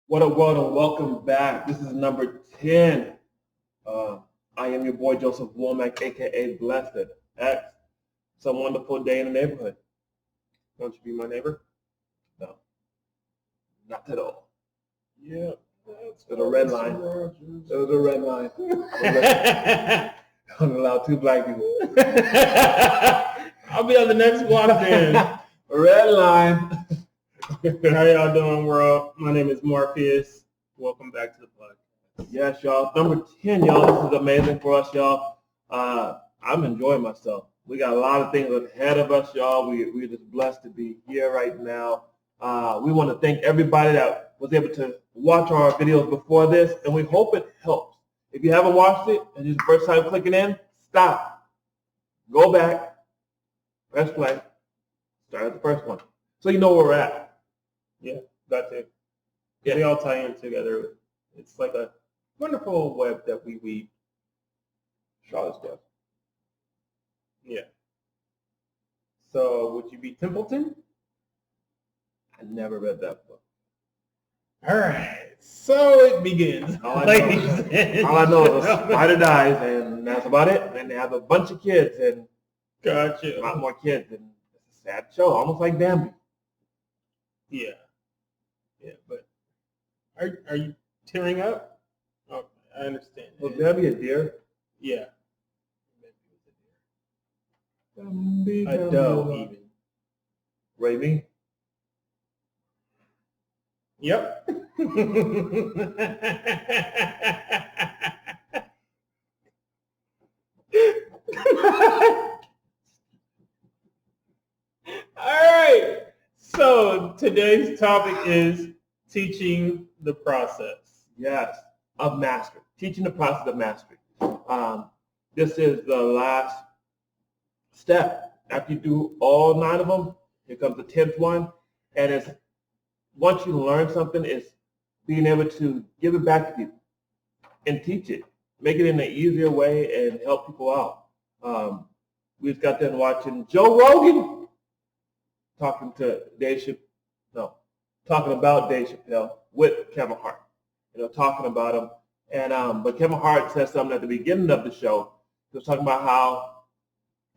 What up, world, and welcome back. This is number 10. I am your boy, Joseph Womack, a.k.a. Blessit. X. Some wonderful day in the neighborhood. Won't you be my neighbor? No. Not at all. Yeah. There's a red line. There's a red line. Don't allow two black people. I'll be on the next block then. Red line. How y'all doing, world? My name is Morpheus. Welcome back to the podcast. Yes, y'all. Number 10, y'all. This is amazing for us, y'all. I'm enjoying myself. We got a lot of things ahead of us, y'all. We're just blessed to be here right now. We want to thank everybody that was able to watch our videos before this, and we hope it helps. If you haven't watched it and it's your first time clicking in, stop. Go back. Press play. Start at the first one. So you know where we're at. Yeah, that too. Yeah. They all tie in together. It's like a wonderful web that we weave. Charlotte's Web. Yeah. So, would you be Templeton? I never read that book. All right. So it begins. All I know is a spider dies, and that's about it. And they have a bunch of kids, and Gotcha. a lot more kids, and it's a sad show, almost like Bambi. Yeah. Yeah, but are you tearing up? Oh, I understand. Was Bambi a deer? Yeah. Bambi, A doe, even. Raven? Yep. All right. So today's topic is teaching the process. Yes, of mastery. Teaching the process of mastery. This is the last step. After you do all 9 of them, here comes the 10th one. And it's once you learn something, it's being able to give it back to people and teach it. Make it in an easier way and help people out. We just got done watching Joe Rogan talking about Dave Chappelle with Kevin Hart. Talking about him. And but Kevin Hart said something at the beginning of the show. He was talking about how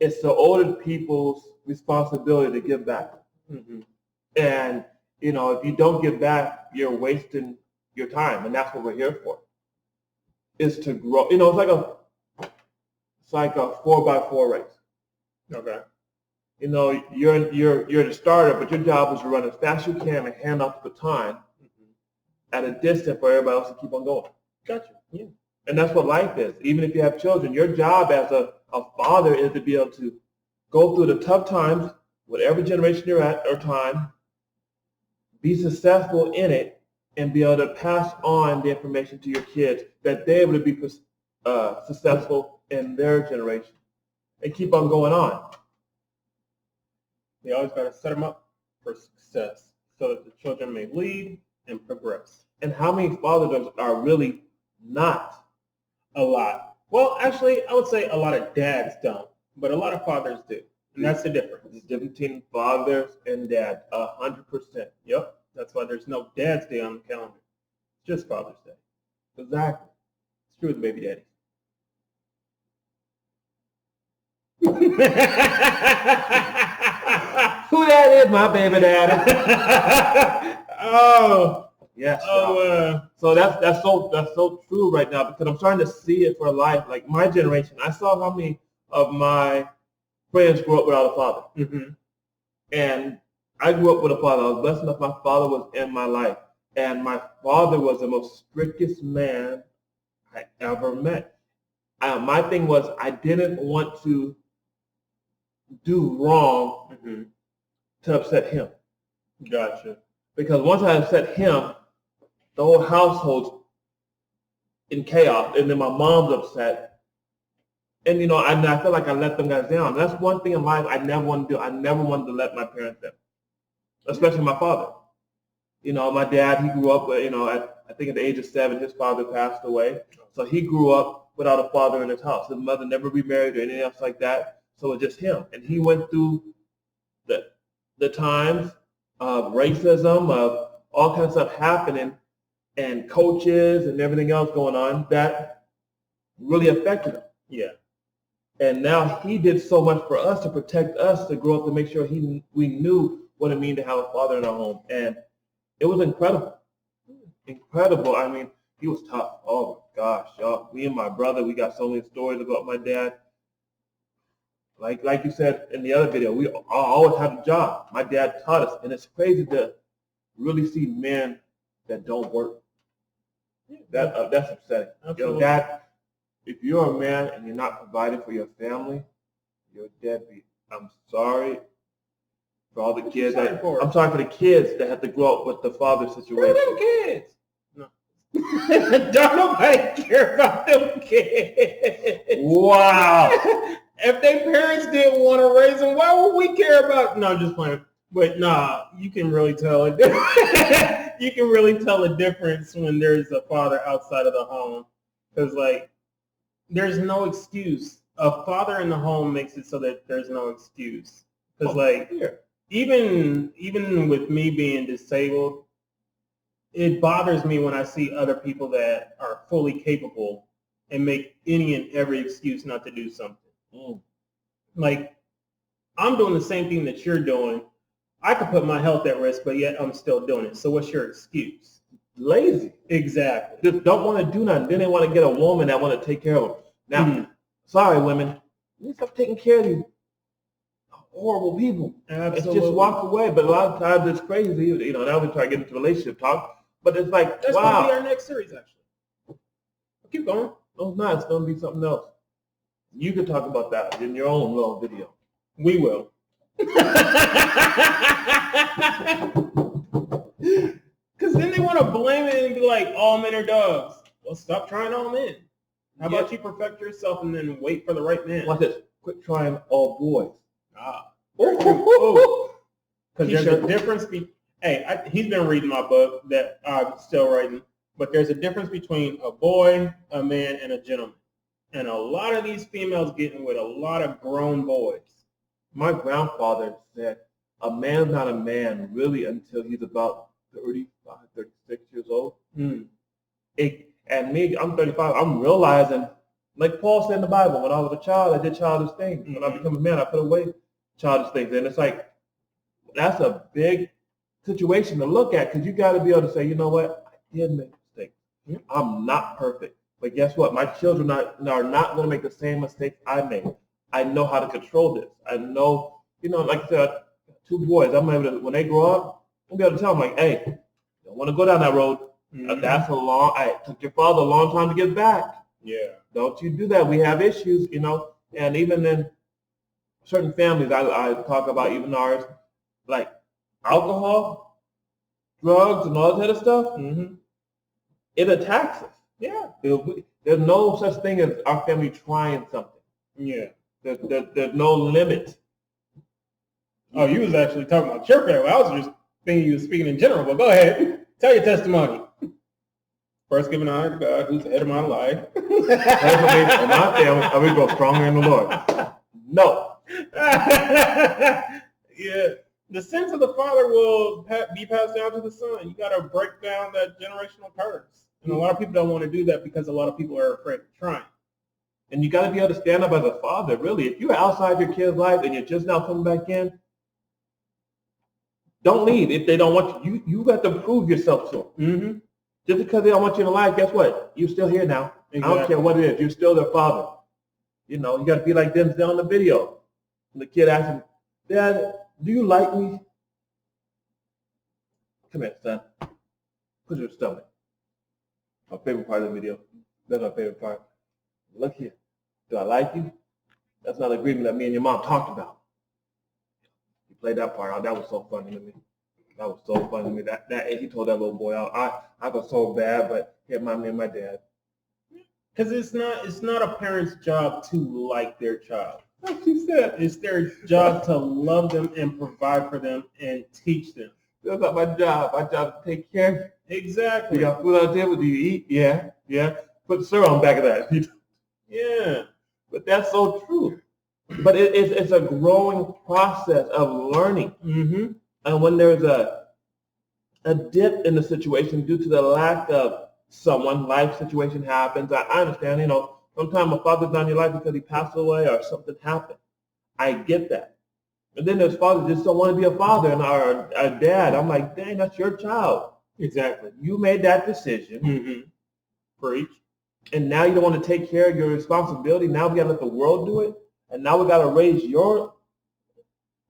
it's the older people's responsibility to give back. Mm-hmm. And, if you don't give back, you're wasting your time. And that's what we're here for, is to grow. It's like a 4x4 race. Okay. You're the starter, but your job is to run as fast as you can and hand off the baton at a distance for everybody else to keep on going. Gotcha. Yeah. And that's what life is. Even if you have children, your job as a father is to be able to go through the tough times, whatever generation you're at or time, be successful in it, and be able to pass on the information to your kids that they're able to be successful in their generation and keep on going on. They always got to set them up for success so that the children may lead and progress. And how many fathers are really not? A lot. Well, actually, I would say a lot of dads don't, but a lot of fathers do. And that's the difference. There's a difference between fathers and dads, 100%. Yep. That's why there's no Dad's Day on the calendar. It's just Father's Day. Exactly. It's true with baby daddy. Who that is, my baby daddy? Oh. Yes. So that's so true right now, because I'm starting to see it for life. Like my generation, I saw how many of my friends grew up without a father. Mm-hmm. And I grew up with a father. I was blessed enough my father was in my life. And my father was the most strictest man I ever met. My thing was I didn't want to do wrong to upset him. Gotcha. Because once I upset him, the whole household's in chaos, and then my mom's upset. And, I feel like I let them guys down. That's one thing in life I never wanted to do. I never wanted to let my parents down, especially my father. My dad, he grew up, I think at the age of 7, his father passed away. So he grew up without a father in his house. His mother never remarried or anything else like that. So it was just him. And he went through the times of racism, of all kinds of stuff happening, and coaches and everything else going on that really affected him. Yeah. And now he did so much for us to protect us, to grow up, to make sure we knew what it meant to have a father in our home. And it was incredible. Incredible. I mean, he was tough. Oh, my gosh, y'all. Me and my brother, we got so many stories about my dad. Like you said in the other video, we always had a job. My dad taught us. And it's crazy to really see men that don't work. That's upsetting. Absolutely. Dad, if you're a man and you're not providing for your family, you're a deadbeat. I'm sorry for all the kids. I'm sorry for the kids that have to grow up with the father situation. Them kids. No. Don't nobody care about them kids. Wow. If their parents didn't want to raise them, why would we care about? No, I'm just playing. But nah, you can really tell it. You can really tell a difference when there's a father outside of the home, because there's no excuse. A father in the home makes it so that there's no excuse. Because even with me being disabled, it bothers me when I see other people that are fully capable and make any and every excuse not to do something. I'm doing the same thing that you're doing. I could put my health at risk, but yet I'm still doing it. So what's your excuse? Lazy. Exactly. Just don't want to do nothing. Then they want to get a woman that want to take care of them. Now, sorry, women, you need to stop taking care of these horrible people. Absolutely. It's just walk away. But a lot of times it's crazy. Now we try to get into relationship talk. But it's like, that's wow. That's going to be our next series, actually. Keep going. No, it's not. It's going to be something else. You can talk about that in your own little video. We will. Because then they want to blame it and be like, all men are dogs. Well, stop trying all men. How about you perfect yourself and then wait for the right man? Watch this. Quit trying all boys. Because there's a difference. He's been reading my book that I'm still writing, but there's a difference between a boy, a man, and a gentleman. And a lot of these females getting with a lot of grown boys. My grandfather said a man's not a man really until he's about 35, 36 years old. And me, I'm 35. I'm realizing, like Paul said in the Bible, when I was a child, I did childish things. When I become a man, I put away childish things. And it's like, that's a big situation to look at, because you got to be able to say, you know what, I did make mistakes. I'm not perfect. But guess what? My children are not going to make the same mistakes I made. I know how to control this. I know, like I said, 2 boys. I'm able to, when they grow up, I'm be able to tell them, like, hey, don't want to go down that road. That's it took your father a long time to get back. Yeah. Don't you do that. We have issues, and even in certain families, I talk about, even ours, like alcohol, drugs, and all that kind of stuff, it attacks us. Yeah. There's no such thing as our family trying something. Yeah. There's no limit. Oh, you was actually talking about your family. I was just thinking you were speaking in general, but go ahead. Tell your testimony. First, giving honor to God, who's the head of my life. And my family, I will grow stronger in the Lord. No. Yeah. The sense of the Father will be passed down to the Son. You got to break down that generational curse. And a lot of people don't want to do that because a lot of people are afraid of trying. And you got to be able to stand up as a father, really. If you're outside your kid's life and you're just now coming back in, don't leave if they don't want you. You got to prove yourself to them. Just because they don't want you in the life, guess what? You're still here now. Exactly. I don't care what it is. You're still their father. You got to be like Denzel in the video. And the kid asked him, Dad, do you like me? Come here, son. Put your stomach. My favorite part of the video. That's my favorite part. Look here. Do I like you? That's not an agreement that me and your mom talked about. He played that part out. That was so funny to me. That was so funny to me. That he told that little boy out. I felt so bad, but it reminded me of my dad. Because it's not a parent's job to like their child. Like she said, It's their job to love them and provide for them and teach them. that's not my job. My job is to take care of you. Exactly. You got food out there? What do you eat? Yeah. Put the syrup on the back of that. Yeah. But that's so true. But it's a growing process of learning. Mm-hmm. And when there's a dip in the situation due to the lack of someone, life situation happens. I understand, sometimes a father's not in your life because he passed away or something happened. I get that. And then there's fathers just don't want to be a father and our dad. I'm like, dang, that's your child. Exactly. You made that decision. Mm-hmm. Preach. And now you don't want to take care of your responsibility. Now we got to let the world do it. And now we got to raise your...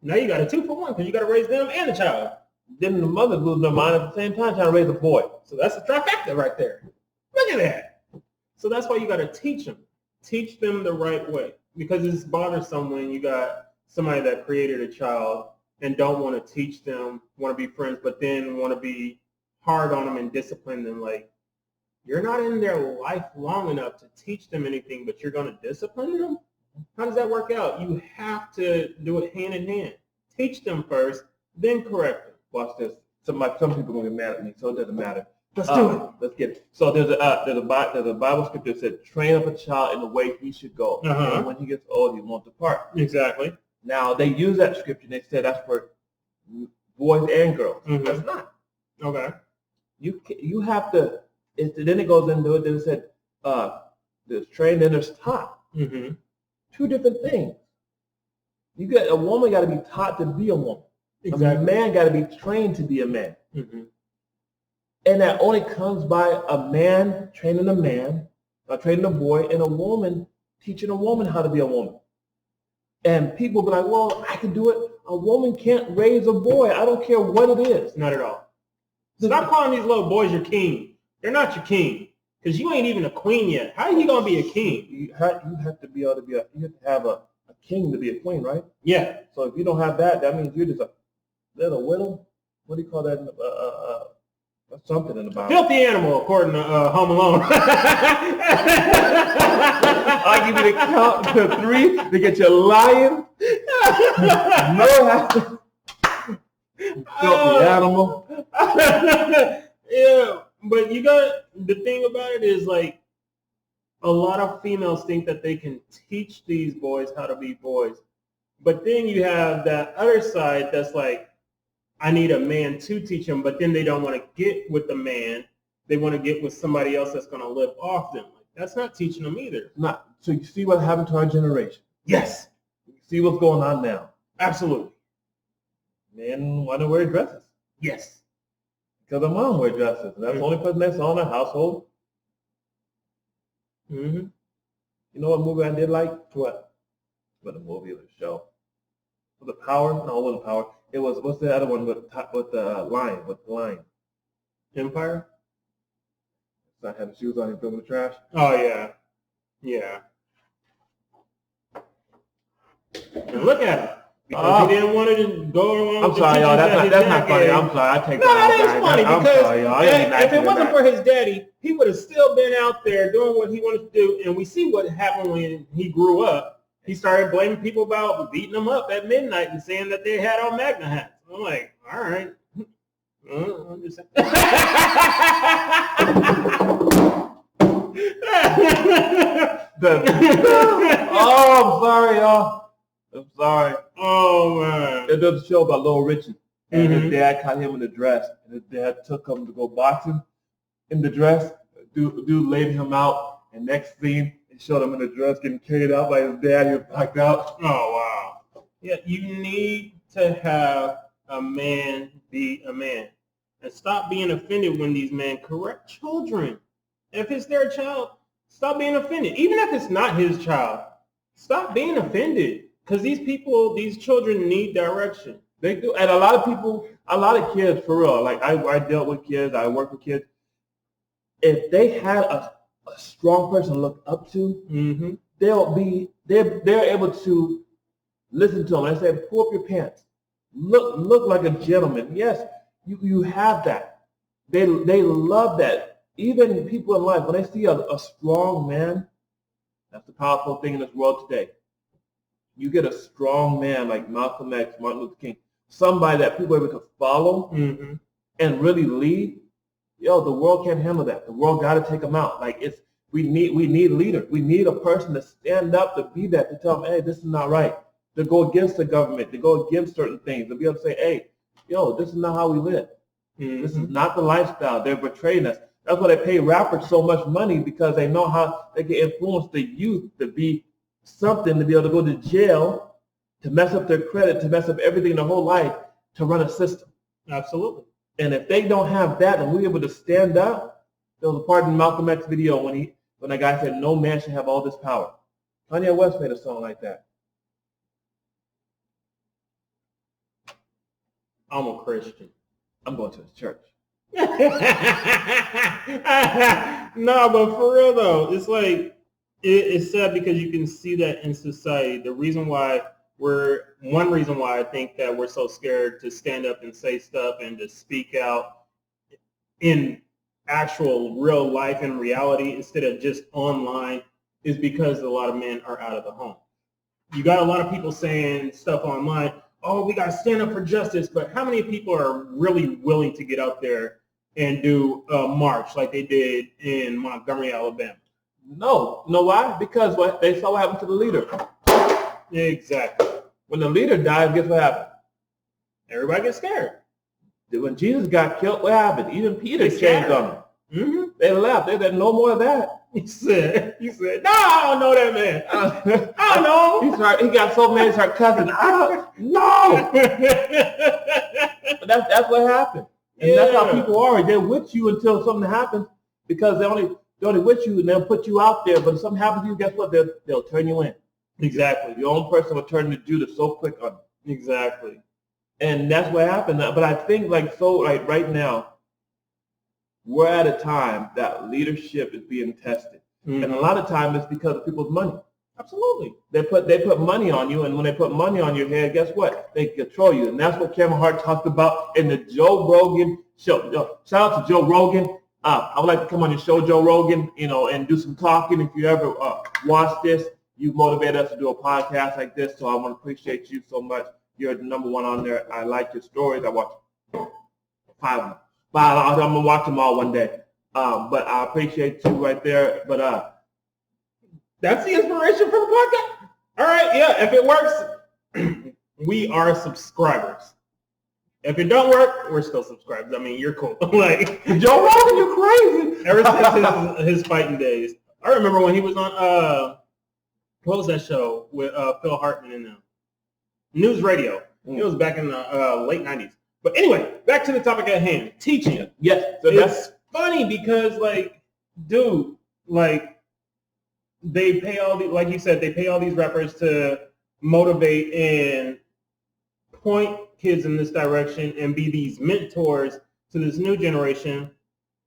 Now you got a 2-for-1 because you got to raise them and the child. Then the mother lose their mind at the same time trying to raise a boy. So that's a trifecta right there. Look at that. So that's why you got to teach them. Teach them the right way. Because it's bothersome when you got somebody that created a child and don't want to teach them, want to be friends, but then want to be hard on them and discipline them. Like, you're not in their life long enough to teach them anything, but you're going to discipline them? How does that work out? You have to do it hand in hand. Teach them first, then correct them. Watch this. Some people are going to get mad at me, so it doesn't matter. Let's do it. Let's get it. So there's a Bible scripture that said, train up a child in the way he should go. Uh-huh. And when he gets old, he won't depart. Exactly. Now, they use that scripture, and they said that's for boys and girls. Mm-hmm. That's not. Okay. You have to, then it goes into it, then it said, there's trained and there's taught. Mm-hmm. Two different things. A woman got to be taught to be a woman. Exactly. A man got to be trained to be a man. Mm-hmm. And that only comes by a man training a man, training a boy, and a woman teaching a woman how to be a woman. And people be like, well, I can do it. A woman can't raise a boy. I don't care what it is. Not at all. Stop calling these little boys your king. They're not your king. Because you ain't even a queen yet. How are you going to be a king? You have to be able to you have to have a king to be a queen, right? Yeah. So if you don't have that, that means you're just a little widow. What do you call that? Something in the Bible. Filthy animal, according to Home Alone. I'll give you the count to 3 to get your lion. No, filthy animal. Yeah, but you got, the thing about it is, like, a lot of females think that they can teach these boys how to be boys. But then you have that other side that's like, I need a man to teach them, but then they don't want to get with the man. They want to get with somebody else that's going to live off them. Like, that's not teaching them either. Not. So you see what happened to our generation. Yes. You see what's going on now. Absolutely. Men want to wear dresses. Yes. Because their mom wear dresses. And that's the only person that's on the household. Mm-hmm. You know what movie I did like? What? What a movie or a show? Was it Power? No, it wasn't Power. It was, what's the other one with the lion? With the lion? Empire? Son had the shoes on him, filming the trash. Oh, yeah. Yeah. And look at him. Because he didn't want to go along I'm with sorry, the y'all. teachings That's that not his funny. dad I'm gave. sorry. I take No, that. that is funny I'm because sorry, y'all. I didn't if it wasn't that. for his daddy, he would have still been out there doing what he wanted to do. And we see what happened when he grew up. He started blaming people about beating them up at midnight and saying that they had on Magna hats. I'm like, all right. I'm just saying. Oh, I'm sorry, y'all. I'm sorry. Oh, man. There's a show about Little Richie. And Mhm. his dad caught him in the dress. And his dad took him to go boxing in the dress. Dude laid him out. And next scene, it showed him in the dress getting carried out by his dad. He was knocked out. Oh, wow. Yeah, you need to have a man be a man. And stop being offended when these men correct children. If it's their child, stop being offended. Even if it's not his child, stop being offended. Because these children need direction. They do. And a lot of kids, for real, like I dealt with kids, I work with kids. If they had a strong person to look up to, Mm-hmm. they're able to listen to them and say, pull up your pants. Look like a gentleman. Yes, you have that. They love that. Even people in life, when they see a strong man, that's the powerful thing in this world today. You get a strong man like Malcolm X, Martin Luther King, somebody that people are able to follow and really lead. Yo, the world can't handle that. The world got to take them out. Like we need leaders. We need a person to stand up, to be that, to tell them, hey, this is not right. To go against the government, to go against certain things, to be able to say, hey, yo, this is not how we live. This is not the lifestyle. They're betraying us. That's why they pay rappers so much money, because they know how they can influence the youth to be something, to be able to go to jail, to mess up their credit, to mess up everything their whole life, to run a system. Absolutely. And if they don't have that and we're able to stand up, there was a part in Malcolm X video when that guy said, no man should have all this power. Kanye West made a song like that. I'm a Christian. I'm going to the church. No, but for real though, it's like it's sad because you can see that in society. One reason why I think that we're so scared to stand up and say stuff and to speak out in actual real life and reality instead of just online is because a lot of men are out of the home. You got a lot of people saying stuff online, oh, we got to stand up for justice, but how many people are really willing to get out there and do a march like they did in Montgomery, Alabama? No. You know why? Because they saw what happened to the leader. Exactly. When the leader died, guess what happened? Everybody gets scared. When Jesus got killed, what happened? Even Peter changed on him. Mm-hmm. They left. They said, no more of that. He said, no, I don't know that man. I don't know. He got so mad, he started cussing. No. But that's what happened. And that's how people are. They're with you until something happens, because they're only with you and they'll put you out there. But if something happens to you, guess what? They'll turn you in. Exactly. Your own person will turn the Judas so quick on you. Exactly. And that's what happened. But I think right now, we're at a time that leadership is being tested. Mm-hmm. And a lot of times it's because of people's money. Absolutely. They put money on you, and when they put money on your head, guess what? They control you. And that's what Kevin Hart talked about in the Joe Rogan show. Shout out to Joe Rogan. I would like to come on your show, Joe Rogan, and do some talking. If you ever watch this, you motivate us to do a podcast like this. So I want to appreciate you so much. You're the number one on there. I like your stories. I watch 5 of them. But I'm going to watch them all one day. But I appreciate you right there. But that's the inspiration for the podcast. All right, yeah, if it works, we are subscribers. If it don't work, we're still subscribers. I mean, you're cool. Like Joe Rogan, you're crazy. Ever since his fighting days. I remember when he was on what was that show with Phil Hartman and News Radio. It was back in the late 90s. But anyway, back to the topic at hand. Teaching. Yes. So it's funny because, dude, they pay all these, like you said, they pay all these rappers to motivate and point kids in this direction and be these mentors to this new generation.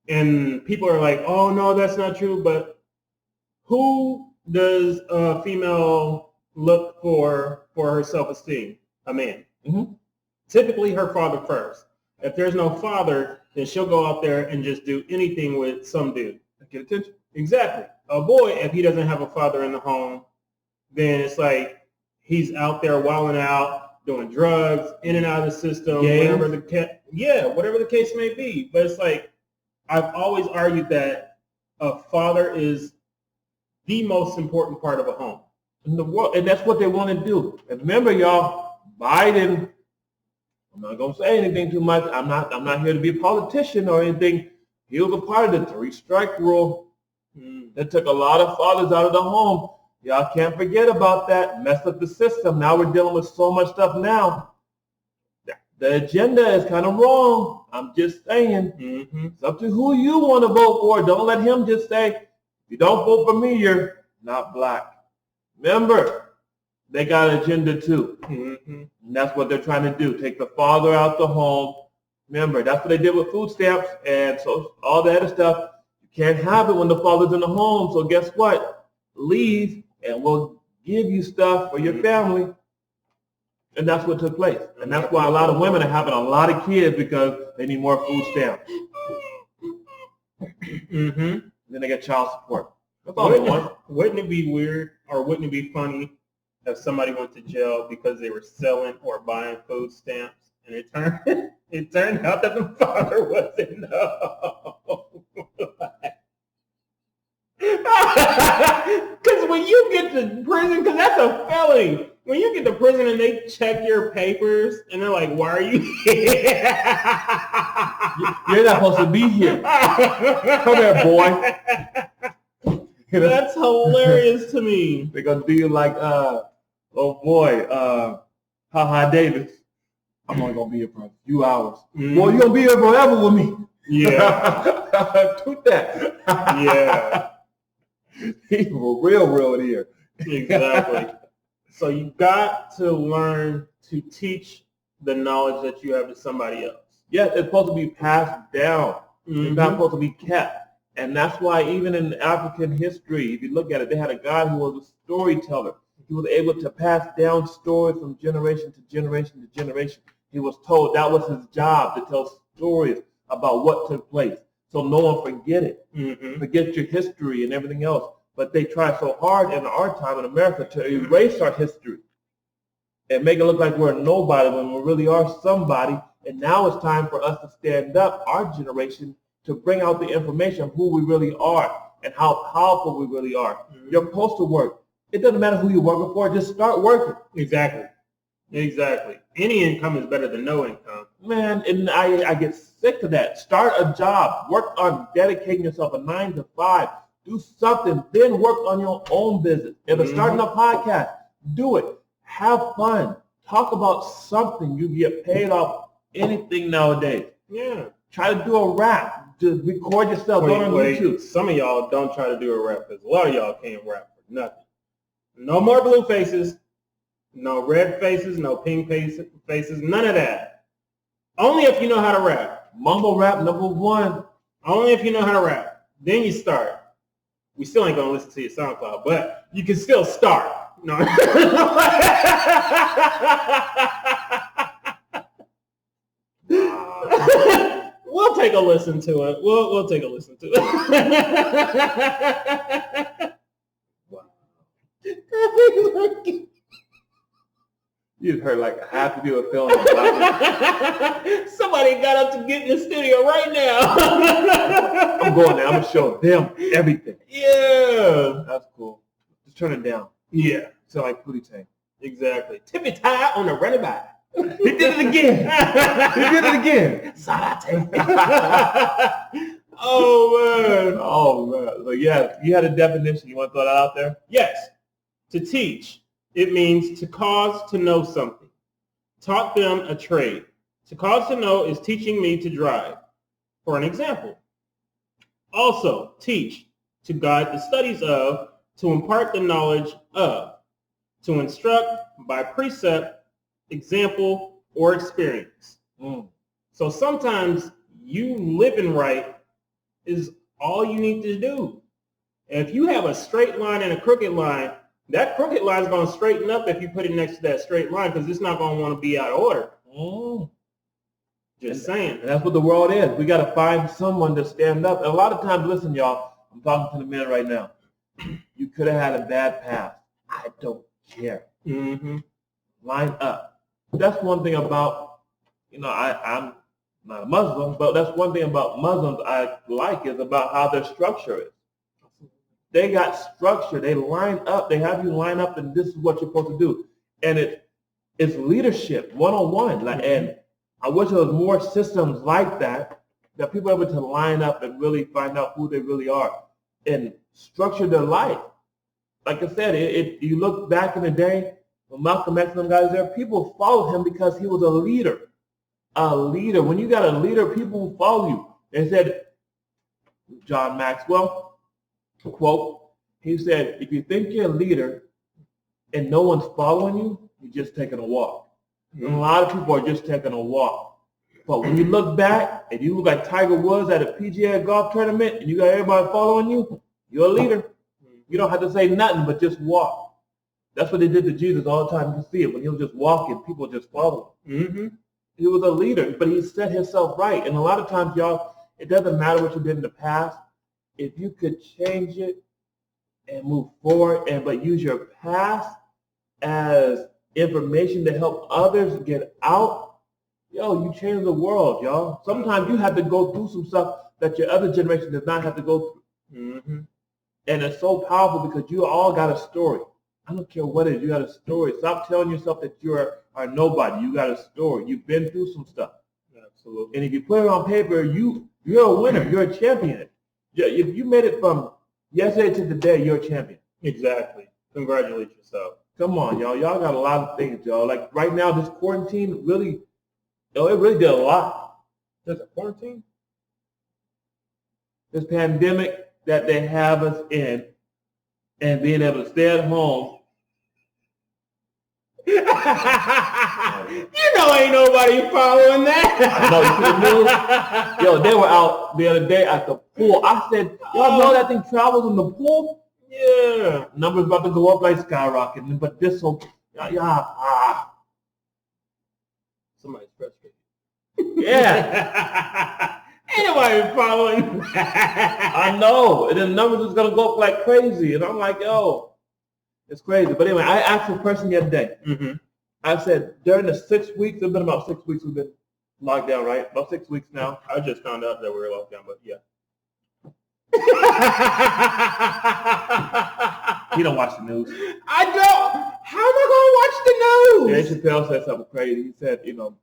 And people are like, oh, no, that's not true. But who does a female look for her self-esteem? A man. Mm-hmm. Typically her father first. If there's no father, then she'll go out there and just do anything with some dude. Get attention. Exactly. A boy, if he doesn't have a father in the home, then it's like he's out there wilding out, doing drugs, in and out of the system, whatever the case may be. But it's like, I've always argued that a father is the most important part of a home in the world, and that's what they want to do. And remember, y'all, Biden, I'm not gonna say anything too much. I'm not here to be a politician or anything. He was a part of the 3-strike rule. That took a lot of fathers out of the home. Y'all can't forget about that. Messed up the system. Now we're dealing with so much stuff now. The agenda is kind of wrong. I'm just saying. Mm-hmm. It's up to who you want to vote for. Don't let him just say, if you don't vote for me, you're not black. Remember, they got an agenda too. Mm-hmm. And that's what they're trying to do. Take the father out the home. Remember, that's what they did with food stamps and so all the other stuff. You can't have it when the father's in the home. So guess what? Leave and we'll give you stuff for your family. And that's what took place. And that's why a lot of women are having a lot of kids because they need more food stamps. Then they get child support. That's all they want. Wouldn't it be weird or wouldn't it be funny if somebody went to jail because they were selling or buying food stamps and it turned out that the father wasn't home? Because when you get to prison, because that's a felony. When you get to prison and they check your papers and they're like, why are you here? You're not supposed to be here. Come here, boy. That's hilarious to me. They're going to do you like, oh boy, Ha Davis. I'm only going to be here for a few hours. Boy, you're going to be here forever with me. Yeah. Toot that. Yeah. People real here. Exactly. So you got to learn to teach the knowledge that you have to somebody else. Yes, it's supposed to be passed down. It's not supposed to be kept. And that's why even in African history, if you look at it, they had a guy who was a storyteller. He was able to pass down stories from generation to generation to generation. He was told that was his job, to tell stories about what took place. So no one forget it. Forget your history and everything else. But they try so hard in our time in America to erase our history and make it look like we're nobody when we really are somebody. And now it's time for us to stand up, our generation, to bring out the information of who we really are and how powerful we really are. You're supposed to work. It doesn't matter who you're working for. Just start working. Exactly. Any income is better than no income. Man, and I get sick of that. Start a job. Work on dedicating yourself a 9 to 5. Do something. Then work on your own business. If it's starting a podcast, do it. Have fun. Talk about something. You get paid off anything nowadays. Yeah. Try to do a rap. Just record yourself on YouTube. Some of y'all don't try to do a rap because a lot of y'all can't rap for nothing. No more blue faces. No red faces. No pink faces. None of that. Only if you know how to rap. Mumble rap #1. Only if you know how to rap. Then you start. We still ain't going to listen to your SoundCloud, but you can still start. No. We'll take a listen to it. We'll take a listen to it. Wow. You heard like half of you are feeling Somebody got up to get in the studio right now. I'm going there. I'm going to show them everything. Yeah. That's cool. Just turn it down. Yeah. Sound like Pootie Tang. Exactly. Tippy tie on the running back. He did it again. He did it again. Oh, man. Oh, man. So, yeah, you had a definition. You want to throw that out there? Yes. To teach. It means to cause to know something. Taught them a trade. To cause to know is teaching me to drive. For an example. Also, teach. To guide the studies of. To impart the knowledge of. To instruct by precept, example, or experience. So sometimes you living right is all you need to do. And if you have a straight line and a crooked line, that crooked line is going to straighten up if you put it next to that straight line because it's not going to want to be out of order. Just saying. And that's what the world is. We got to find someone to stand up. And a lot of times, listen, y'all, I'm talking to the men right now. You could have had a bad past. I don't care. Line up. That's one thing about, I'm not a Muslim, but that's one thing about Muslims I like is about how their structure is. They got structure. They line up. They have you line up, and this is what you're supposed to do. And it's leadership 101. And I wish there was more systems like that people are able to line up and really find out who they really are and structure their life. Like I said, you look back in the day when Malcolm X and them guys there, people followed him because he was a leader. A leader. When you got a leader, people will follow you. They said, John Maxwell, quote, he said, if you think you're a leader and no one's following you, you're just taking a walk. And a lot of people are just taking a walk. But when you look back and you look like Tiger Woods at a PGA golf tournament and you got everybody following you, you're a leader. You don't have to say nothing but just walk. That's what they did to Jesus all the time. You see it. When he was just walking, people just followed him. Mm-hmm. He was a leader, but he set himself right. And a lot of times, y'all, it doesn't matter what you did in the past. If you could change it and move forward, but use your past as information to help others get out, yo, you change the world, y'all. Sometimes you have to go through some stuff that your other generation does not have to go through. Mm-hmm. And it's so powerful because you all got a story. I don't care what it is, you got a story. Stop telling yourself that you are nobody. You got a story. You've been through some stuff. Absolutely. And if you put it on paper, you're a winner. You're a champion. If you made it from yesterday to today, you're a champion. Exactly. Congratulate yourself. Come on, y'all. Y'all got a lot of things, y'all. Like right now, this quarantine really, it really did a lot. There's a quarantine? This pandemic that they have us in and being able to stay at home. You know ain't nobody following that. No, you see the news? Yo, they were out the other day at the pool. I said, y'all know that thing travels in the pool? Yeah. Numbers about to go up like skyrocketing, but this so, Somebody's frustrated. Yeah. Ain't nobody following that. I know. And the numbers is going to go up like crazy. And I'm like, yo, it's crazy. But anyway, I asked a person the other day. Mm-hmm. I said, during the 6 weeks, it's been about 6 weeks we've been locked down, right? About 6 weeks now. I just found out that we were locked down, but yeah. He don't watch the news. I don't. How am I going to watch the Dave Chappelle said something crazy. He said, you know,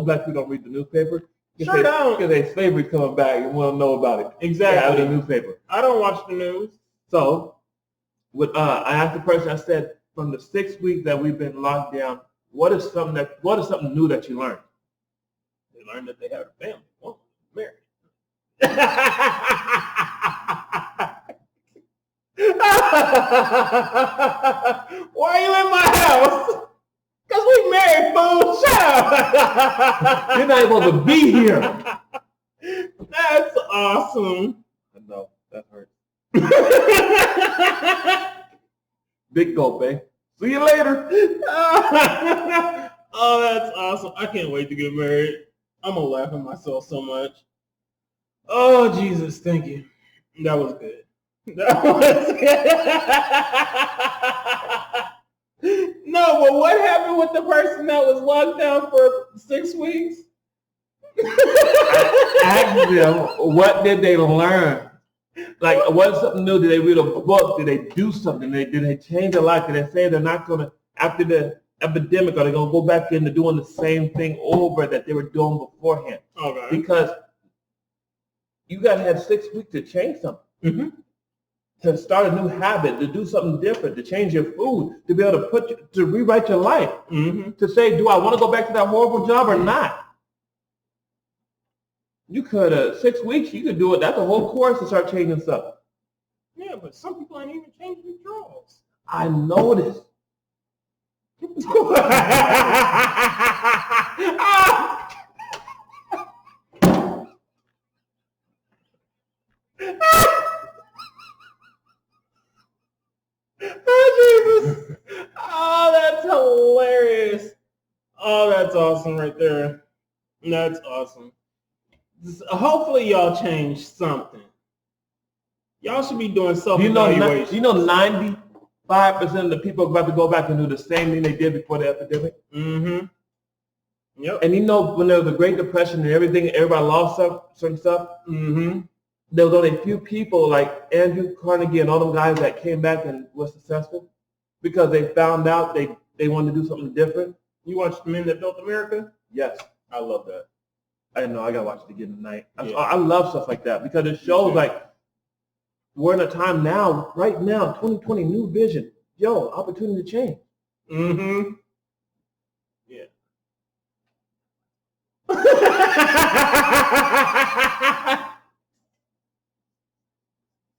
black people don't read the newspaper. Sure don't. Because slavery's coming back and we don't know about it. Exactly. Yeah, the newspaper. I don't watch the news. So, I asked the person. I said, from the 6 weeks that we've been locked down, what is something new that you learned? They learned that they have a family. Oh, married. Why are you in my house? Because we married, fool. Child. You're not supposed to be here. That's awesome. I know. That hurts. Big gulp, eh? See you later. Oh, that's awesome. I can't wait to get married. I'm going to laugh at myself so much. Oh, Jesus, thank you. That was good. That was good. No, but what happened with the person that was locked down for 6 weeks? Ask them, what did they learn? Like, what's something new? Did they read a book? Did they do something? Did they change their life? Did they say they're not going to, after the epidemic, are they going to go back into doing the same thing over that they were doing beforehand? Okay. Because you guys had 6 weeks to change something. Mm-hmm. To start a new habit, to do something different, to change your food, to be able to rewrite your life, to say, do I want to go back to that horrible job or not? You could, 6 weeks, you could do it. That's a whole course to start changing stuff. Yeah, but some people ain't even changing their drawers. I noticed. Oh, Jesus. Oh, that's hilarious. Oh, that's awesome right there. That's awesome. Hopefully y'all change something. Y'all should be doing self-evaluation. You know 95% of the people are about to go back and do the same thing they did before the epidemic? Mm-hmm. Yep. And you know when there was the Great Depression and everybody lost certain stuff? Mm-hmm. There was only a few people like Andrew Carnegie and all them guys that came back and were successful because they found out they wanted to do something different. You watched The Men That Built America? Yes. I love that. I know. I got to watch it again tonight. Yeah. I love stuff like that because it shows like we're in a time now, right now, 2020, new vision. Yo, opportunity to change. Mm-hmm. Yeah.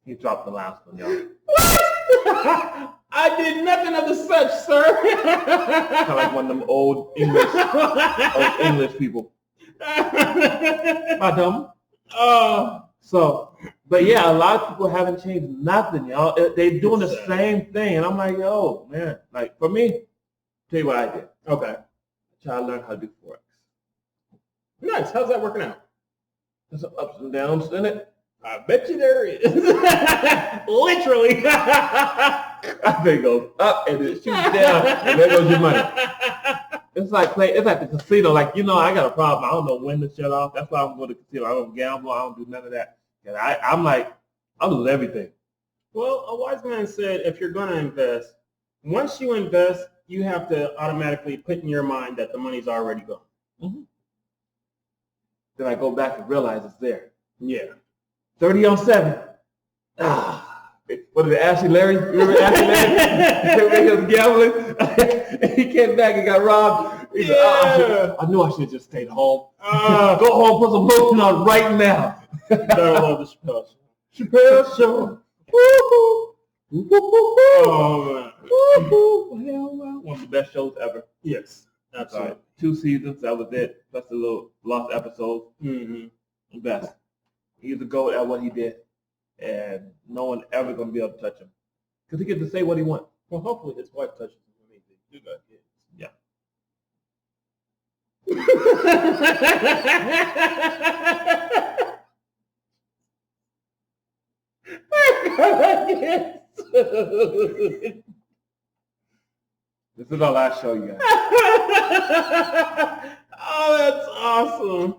He dropped the last one, y'all. What? I did nothing of the such, sir. Kind of like one of them old English people. My dumb. But yeah, a lot of people haven't changed nothing, y'all. They doing the same thing, and I'm like, yo, man. Like for me, tell you what I did. Okay. I tried to learn how to do forex. Nice. How's that working out? There's some ups and downs in it. I bet you there is. Literally. I think it goes up and it shoots down, and there goes your money. It's like the casino. Like, you know, I got a problem. I don't know when to shut off. That's why I'm going to the casino. I don't gamble. I don't do none of that. And I'm like, I lose everything. Well, a wise man said, if you're going to invest, once you invest, you have to automatically put in your mind that the money's already gone. Mm-hmm. Then I go back and realize it's there. Yeah. 30 on 7. What did Ashley Larry? Remember Ashley Larry? He was gambling. He came back and got robbed. He said, I knew I should have just stayed home. Go home, put some lotion on right now. I love the Chappelle Show. Chappelle Show. Woo-hoo. Oh, man. Well, one of the best shows ever. Yes, absolutely. 2 seasons, that was it. Plus the little lost episodes. Mm-hmm. The best. He's a GOAT at what he did. And no one ever going to be able to touch him. Because he gets to say what he wants. Well, hopefully his wife touches him when he do got kids. Yeah. This is our last show, you guys. Oh, that's awesome.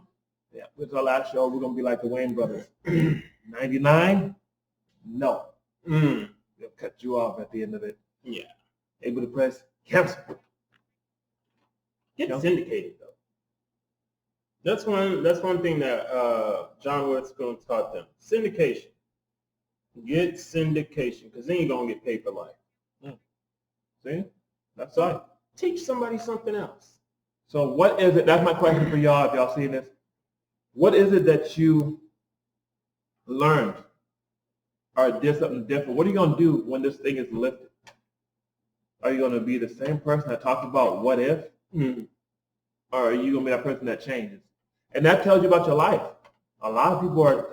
Yeah, this is our last show. We're going to be like the Wayne brothers. 99? No. They'll cut you off at the end of it. Yeah. Able to press cancel. Get syndicated, though. That's one thing that John Witherspoon taught them. Syndication. Get syndication, because then you're going to get paid for life. See? That's right. Teach somebody something else. So what is it? That's my question for y'all, if y'all seen this. What is it that you learned or did something different? What are you going to do when this thing is lifted? Are you going to be the same person that talked about what if? Mm-hmm. Or are you going to be that person that changes? And that tells you about your life. A lot of people are,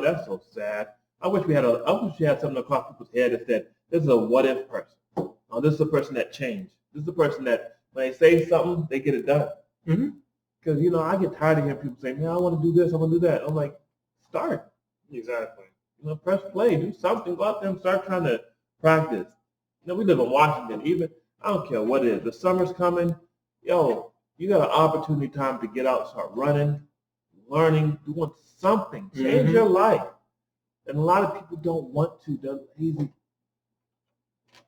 that's so sad. I wish we had something across people's head that said, this is a what if person. Oh, this is a person that changed. This is a person that when they say something, they get it done. Mm-hmm. Because, I get tired of hearing people say, man, I want to do this, I want to do that. I'm like, start. Exactly. Press play, do something, go out there and start trying to practice. We live in Washington, I don't care what it is. The summer's coming. You got an opportunity time to get out, start running, learning, doing something, change your life. And a lot of people don't want to. They're lazy.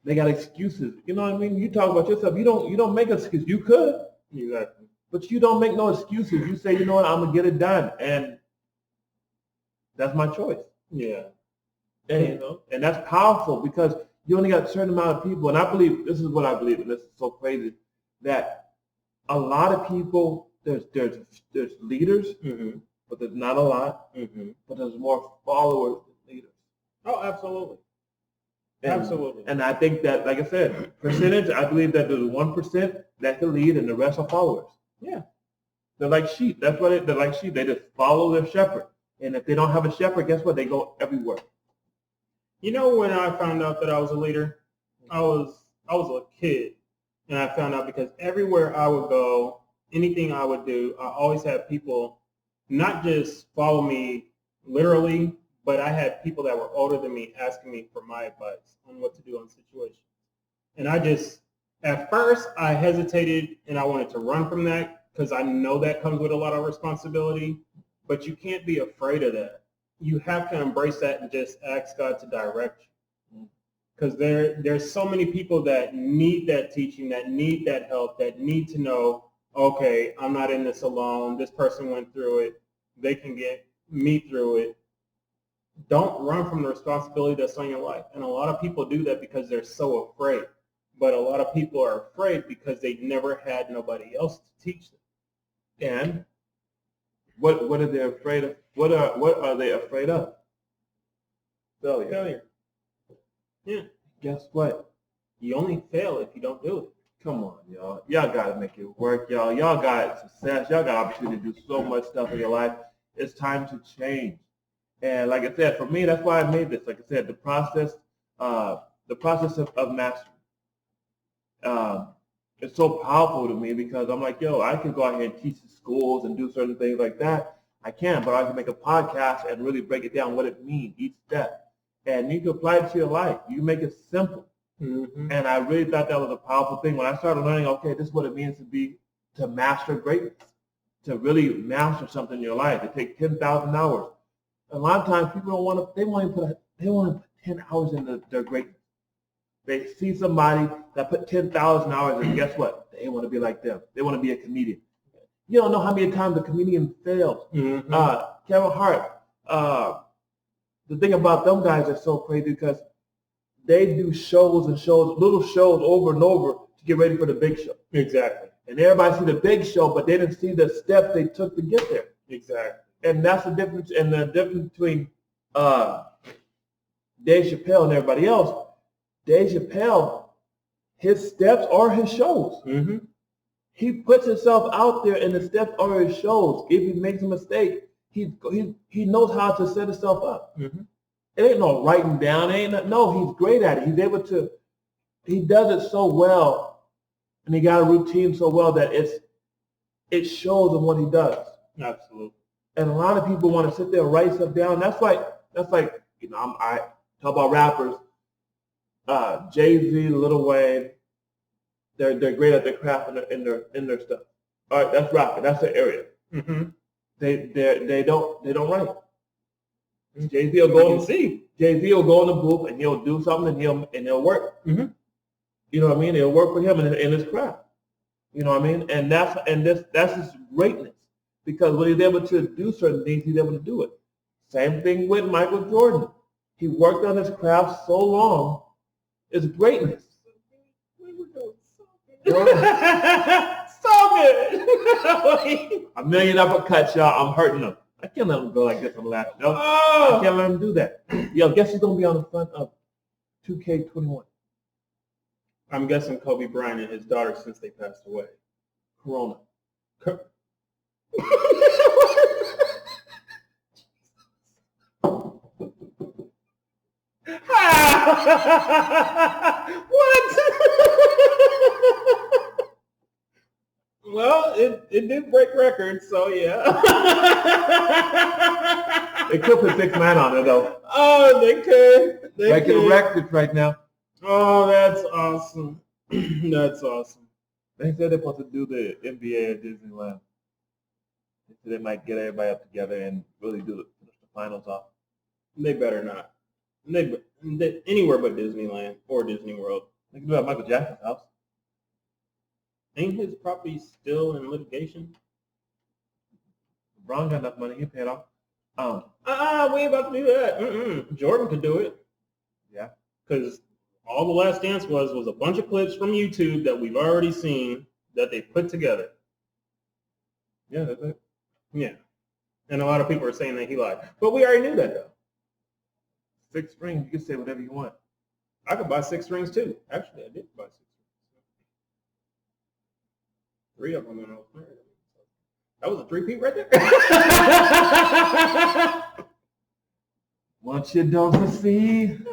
They got excuses. You know what I mean? You talk about yourself. You don't make excuses. You could. Exactly. But you don't make no excuses. You say, you know what, I'm going to get it done. And that's my choice. Yeah. And, and that's powerful because you only got a certain amount of people. And I believe, this is what I believe, and this is so crazy, that a lot of people, there's leaders, but there's not a lot, but there's more followers than leaders. Oh, absolutely. Absolutely. And I think that, like I said, percentage, I believe that there's 1% that can lead and the rest are followers. Yeah. They're like sheep. That's what they're like sheep. They just follow their shepherd. And if they don't have a shepherd, guess what? They go everywhere. When I found out that I was a leader, I was a kid. And I found out because everywhere I would go, anything I would do, I always had people not just follow me literally, but I had people that were older than me asking me for my advice on what to do on situations. And at first, I hesitated and I wanted to run from that because I know that comes with a lot of responsibility, but you can't be afraid of that. You have to embrace that and just ask God to direct you. Because there's so many people that need that teaching, that need that help, that need to know, okay, I'm not in this alone. This person went through it. They can get me through it. Don't run from the responsibility that's on your life. And a lot of people do that because they're so afraid. But a lot of people are afraid because they never had nobody else to teach them. And what are they afraid of? What are they afraid of? Failure. Yeah. Guess what? You only fail if you don't do it. Come on, y'all. Y'all got to make it work, y'all. Y'all got success. Y'all got opportunity to do so much stuff in your life. It's time to change. And like I said, for me, that's why I made this. Like I said, the process of mastery. It's so powerful to me because I'm like, yo, I can go out here and teach the schools and do certain things like that. I can, but I can make a podcast and really break it down what it means, each step. And you can apply it to your life. You make it simple. Mm-hmm. And I really thought that was a powerful thing. When I started learning, okay, this is what it means to master greatness, to really master something in your life. It takes 10,000 hours. A lot of times people they want to put 10 hours into their greatness. They see somebody that put 10,000 hours in, and guess what? They want to be like them. They want to be a comedian. You don't know how many times a comedian fails. Mm-hmm. Kevin Hart, the thing about them guys is so crazy because they do shows and shows, little shows over and over to get ready for the big show. Exactly. And everybody see the big show, but they didn't see the steps they took to get there. Exactly. And that's the difference. And the difference between Dave Chappelle and everybody else. Dave Chappelle, his steps are his shows. Mm-hmm. He puts himself out there, and the steps are his shows. If he makes a mistake, he knows how to set himself up. Mm-hmm. It ain't no writing down. No, he's great at it. He's able to. He does it so well, and he got a routine so well that it shows in what he does. Absolutely. And a lot of people want to sit there and write stuff down. That's like I talk about rappers. Jay-Z, Lil Wayne, they're great at their craft in their stuff. All right, that's rapping. That's the area. Mm-hmm. They don't write. Jay-Z will go in the booth and he'll do something and he'll work. Mm-hmm. You know what I mean? It'll work for him in his craft. You know what I mean? And that's his greatness because when he's able to do certain things, he's able to do it. Same thing with Michael Jordan. He worked on his craft so long. It's greatness. So good. A million uppercuts, y'all. I'm hurting them. I can't let them go like this on the last show. I can't let them do that. Yo, guess who's going to be on the front of 2K21? I'm guessing Kobe Bryant and his daughter since they passed away. Corona. What? Well, it did break records, so yeah. They could put 6 man on it though. Oh, they could. Breaking records right now. Oh, that's awesome. That's awesome. They said they're supposed to do the NBA at Disneyland. They said they might get everybody up together and really finish the finals off. They better not. They anywhere but Disneyland or Disney World. They can do it at Michael Jackson's house. Ain't his property still in litigation? LeBron got enough money. He paid off. We ain't about to do that. Jordan could do it. Yeah. Because all The Last Dance was a bunch of clips from YouTube that we've already seen that they put together. Yeah, that's it. Yeah. And a lot of people are saying that he lied. But we already knew that, though. 6 strings, you can say whatever you want. I could buy 6 strings, too. Actually, I did buy 6 strings. 3 of them when I was married. That was a 3-peat right there. Once you don't succeed,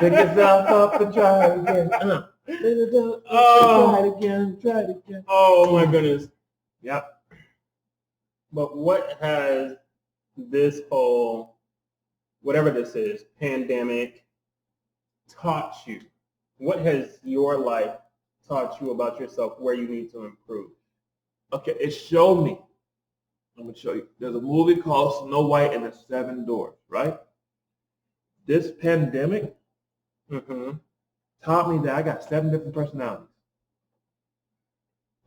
pick yourself up and try it again. Try it again. Oh, my goodness. Yeah. But what has this whole, whatever this is, pandemic, taught you? What has your life taught you about yourself where you need to improve? Okay, it showed me. I'm going to show you. There's a movie called Snow White and the 7 Dwarfs, right? This pandemic taught me that I got 7 different personalities.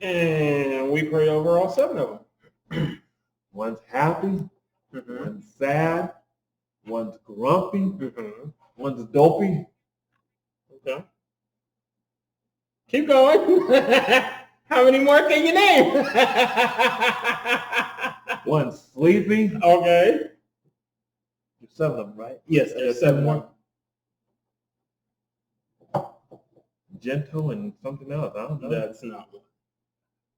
And we pray over all 7 of them. One's happy, one's sad, one's grumpy, one's dopey. Okay. Keep going. How many more can you name? One's sleepy. Okay. There's 7 of them, right? Yes, there's 7 more. gentle and something else. I don't know. That's not one.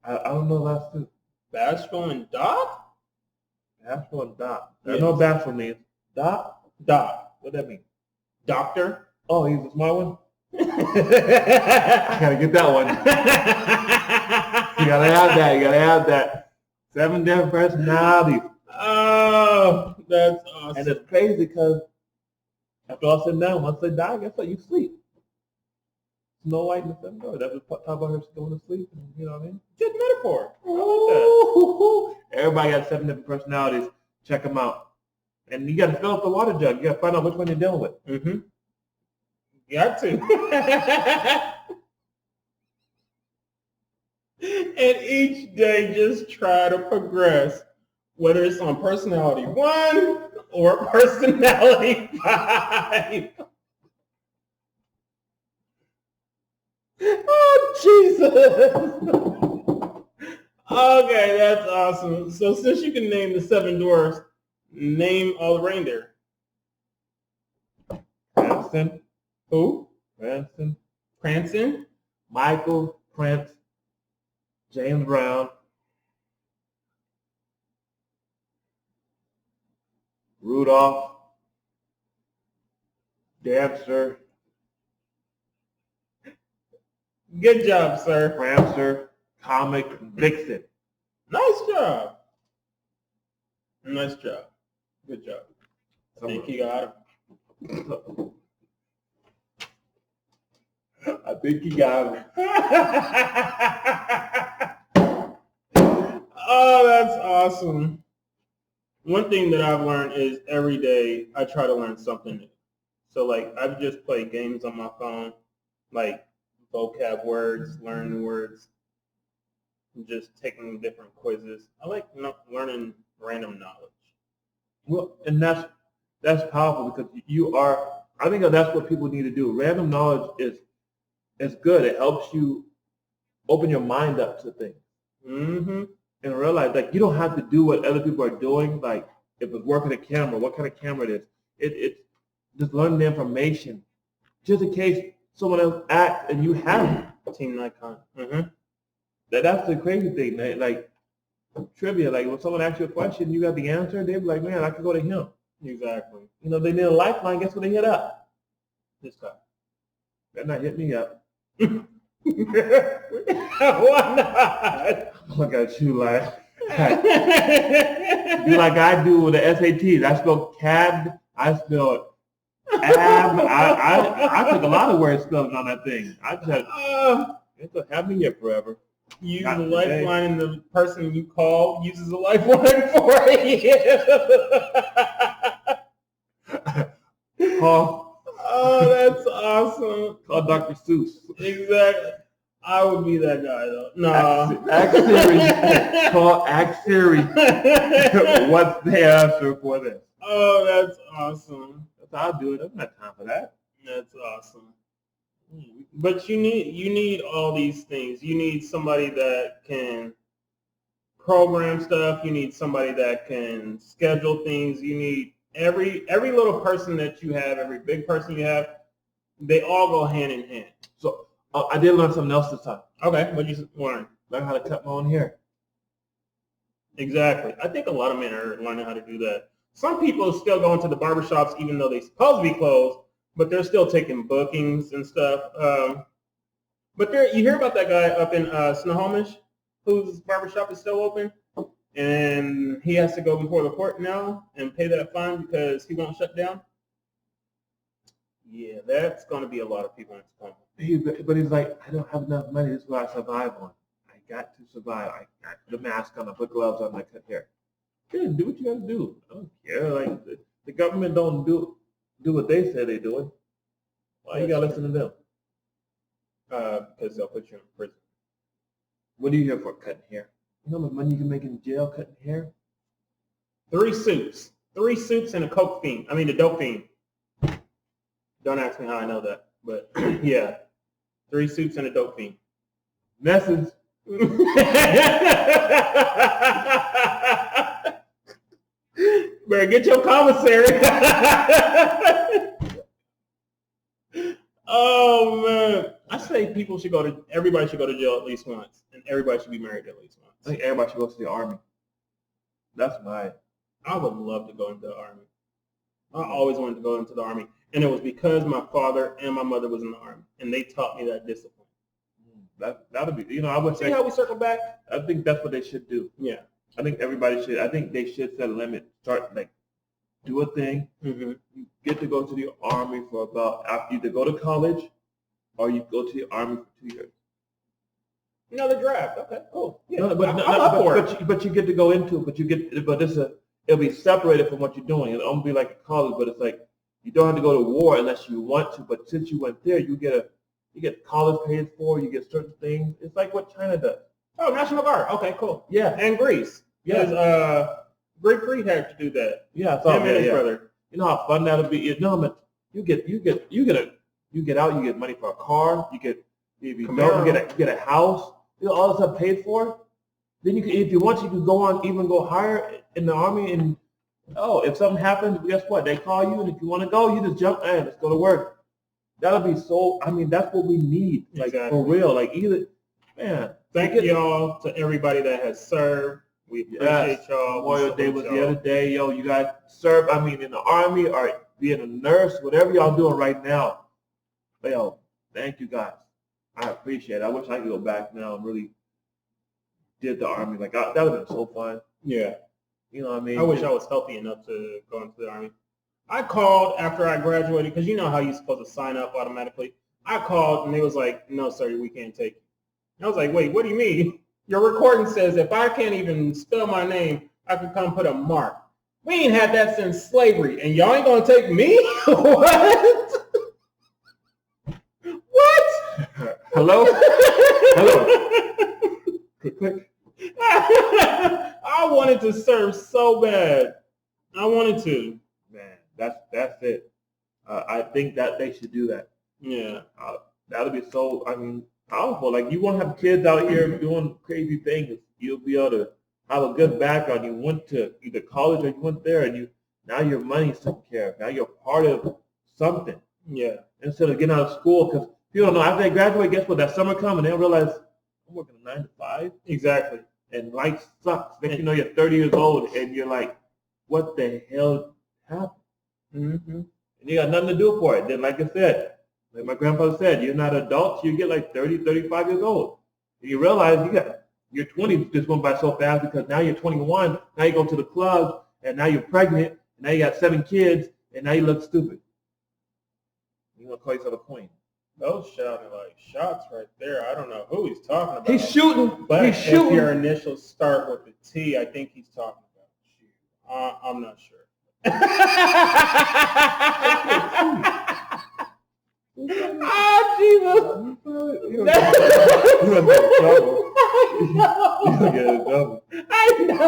I don't know last two. Bashful and Doc? Bashful and Doc. Yes. I know what bashful means. Doc? Doc. What that mean? Doctor? Oh, he's a smart one? I gotta get that one. You gotta have that. 7 different personalities. Oh, that's awesome. And it's crazy because after all said and done, once they die, guess what? You sleep. Snow White and the Seven Dwarfs. That was talk about her going to sleep. And, you know what I mean? Good metaphor. I Ooh. Everybody got 7 different personalities. Check them out. And you got to fill up the water jug. You got to find out which one you're dealing with. Mm-hmm. Got to. And each day just try to progress, whether it's on personality 1 or personality 5. Oh, Jesus. Okay, that's awesome. So since you can name the 7 dwarfs, name all the reindeer. Prancing. Who? Prancing. Prancing. Michael, Prince, James Brown, Rudolph, Dancer, Good job, sir. Prancer, Comic, and Vixen. Nice job. Nice job. Good job. I think you got him. I think you got him. Oh, that's awesome. One thing that I've learned is every day I try to learn something new. So like I've just played games on my phone, like vocab words, learning words, and just taking different quizzes. I like learning random knowledge. Well, and that's powerful because I think that's what people need to do. Random knowledge is good. It helps you open your mind up to things. Mm-hmm. And realize like you don't have to do what other people are doing. Like if it's working a camera, what kind of camera it is. It's just learning the information, just in case someone else acts and you haven't. Team Nikon. Mm-hmm. That's the crazy thing. Like trivia. Like when someone asks you a question, you got the answer. They be like, man, I can go to him. Exactly. You know, they need a lifeline. Guess what they hit up? This guy. Better not hit me up. Why not? Look at you like. Do like I do with the SATs. I spelled cab. I spelled ab. I took a lot of word spelling on that thing. I just it'll have me here forever. Use Not a today. lifeline, and the person you call uses a lifeline for you. Call Oh, that's awesome. Dr. Seuss. Exactly. I would be that guy though. No. Ask Siri. Ask Siri. What's the answer for this? Oh, that's awesome. That's how I do it. I don't have time for that. That's awesome. But you need all these things. You need somebody that can program stuff. You need somebody that can schedule things. You need every little person that you have, every big person you have, they all go hand in hand. So I did learn something else this time. Okay, what did you learn? Learn how to cut my own hair. Exactly. I think a lot of men are learning how to do that. Some people still go into the barbershops even though they're supposed to be closed, but they're still taking bookings and stuff. But you hear about that guy up in Snohomish whose barbershop is still open, and he has to go before the court now and pay that fine because he won't shut down? Yeah, that's going to be a lot of people in Tacoma. But he's like, I don't have enough money. This is what I survive on. I got to survive. I got the mask on. I put gloves on. I cut hair. Good, do what you got to do. I don't care. Like the government don't do what they say they're doing. Why you got to listen to them? Because they'll put you in prison. What are you here for? Cutting hair. You know how much money you can make in jail cutting hair? 3 suits. 3 suits and a coke fiend. I mean, a dope fiend. Don't ask me how I know that, but yeah, 3 suits and a dope fiend. Message. Better get your commissary. Oh man, I say everybody should go to jail at least once, and everybody should be married at least once. I think everybody should go to the Army. I would love to go into the Army. I always wanted to go into the Army, and it was because my father and my mother was in the Army, and they taught me that discipline. That'll be, I would say. See how we circle back? I think that's what they should do. Yeah. I think everybody should. I think they should set a limit. Start do a thing. Mm-hmm. You get to go to the Army for about after you either go to college, or you go to the Army for 2 years. The draft. Okay, cool. Yeah, but you get to go into it. But it'll be separated from what you're doing. It'll only be like a college, but it's like you don't have to go to war unless you want to. But since you went there, you get college paid for. You get certain things. It's like what China does. Oh, National Guard. Okay, cool. Yeah, and Greece. Yeah, Great Creed had to do that. Yeah, I thought his brother. You know how fun that'll be. You get out. You get money for a car. You get a house. All this stuff paid for. Then if you want, you can go higher in the Army. And if something happens, guess what? They call you, and if you want to go, you just jump. Hey, let's go to work. That'll be so. I mean, that's what we need. Exactly. For real. Thank y'all to everybody that has served. We appreciate y'all. Memorial Day was the other day. You guys serve. I mean, in the Army or being a nurse, whatever y'all doing right now. Thank you guys. I appreciate it. I wish I could go back now and really did the Army. That would have been so fun. Yeah. You know what I mean? I wish I was healthy enough to go into the Army. I called after I graduated because you know how you're supposed to sign up automatically. I called and they was like, no, sir, we can't take you. I was like, wait, what do you mean? Your recording says if I can't even spell my name, I could come put a mark. We ain't had that since slavery, and y'all ain't gonna take me? What? What? Hello? Hello? Click. I wanted to serve so bad. I wanted to. Man, that's it. I think that they should do that. Yeah. That'll be so, powerful. You won't have kids out here doing crazy things. You'll be able to have a good background. You went to either college or you went there, and now your money's taken care of. Now you're part of something. Yeah. Instead of getting out of school, because people don't know, after they graduate, guess what? That summer comes and they realize, I'm working a 9 to 5. Exactly. And life sucks. Then you're 30 years old and you're like, what the hell happened? Mm-hmm. And you got nothing to do for it. Then, like I said, like my grandfather said, you're not adults, you get 30, 35 years old. And you realize your 20s just went by so fast because now you're 21, now you go to the club, and now you're pregnant, and now you got 7 kids, and now you look stupid. You're going to call yourself a queen. Those sounded like shots right there. I don't know who he's talking about. He's shooting. But he's shooting. If your initials start with the T, I think he's talking about you. I'm not sure. Oh, Jesus. You're going to get in trouble. You're going to get in trouble. I know.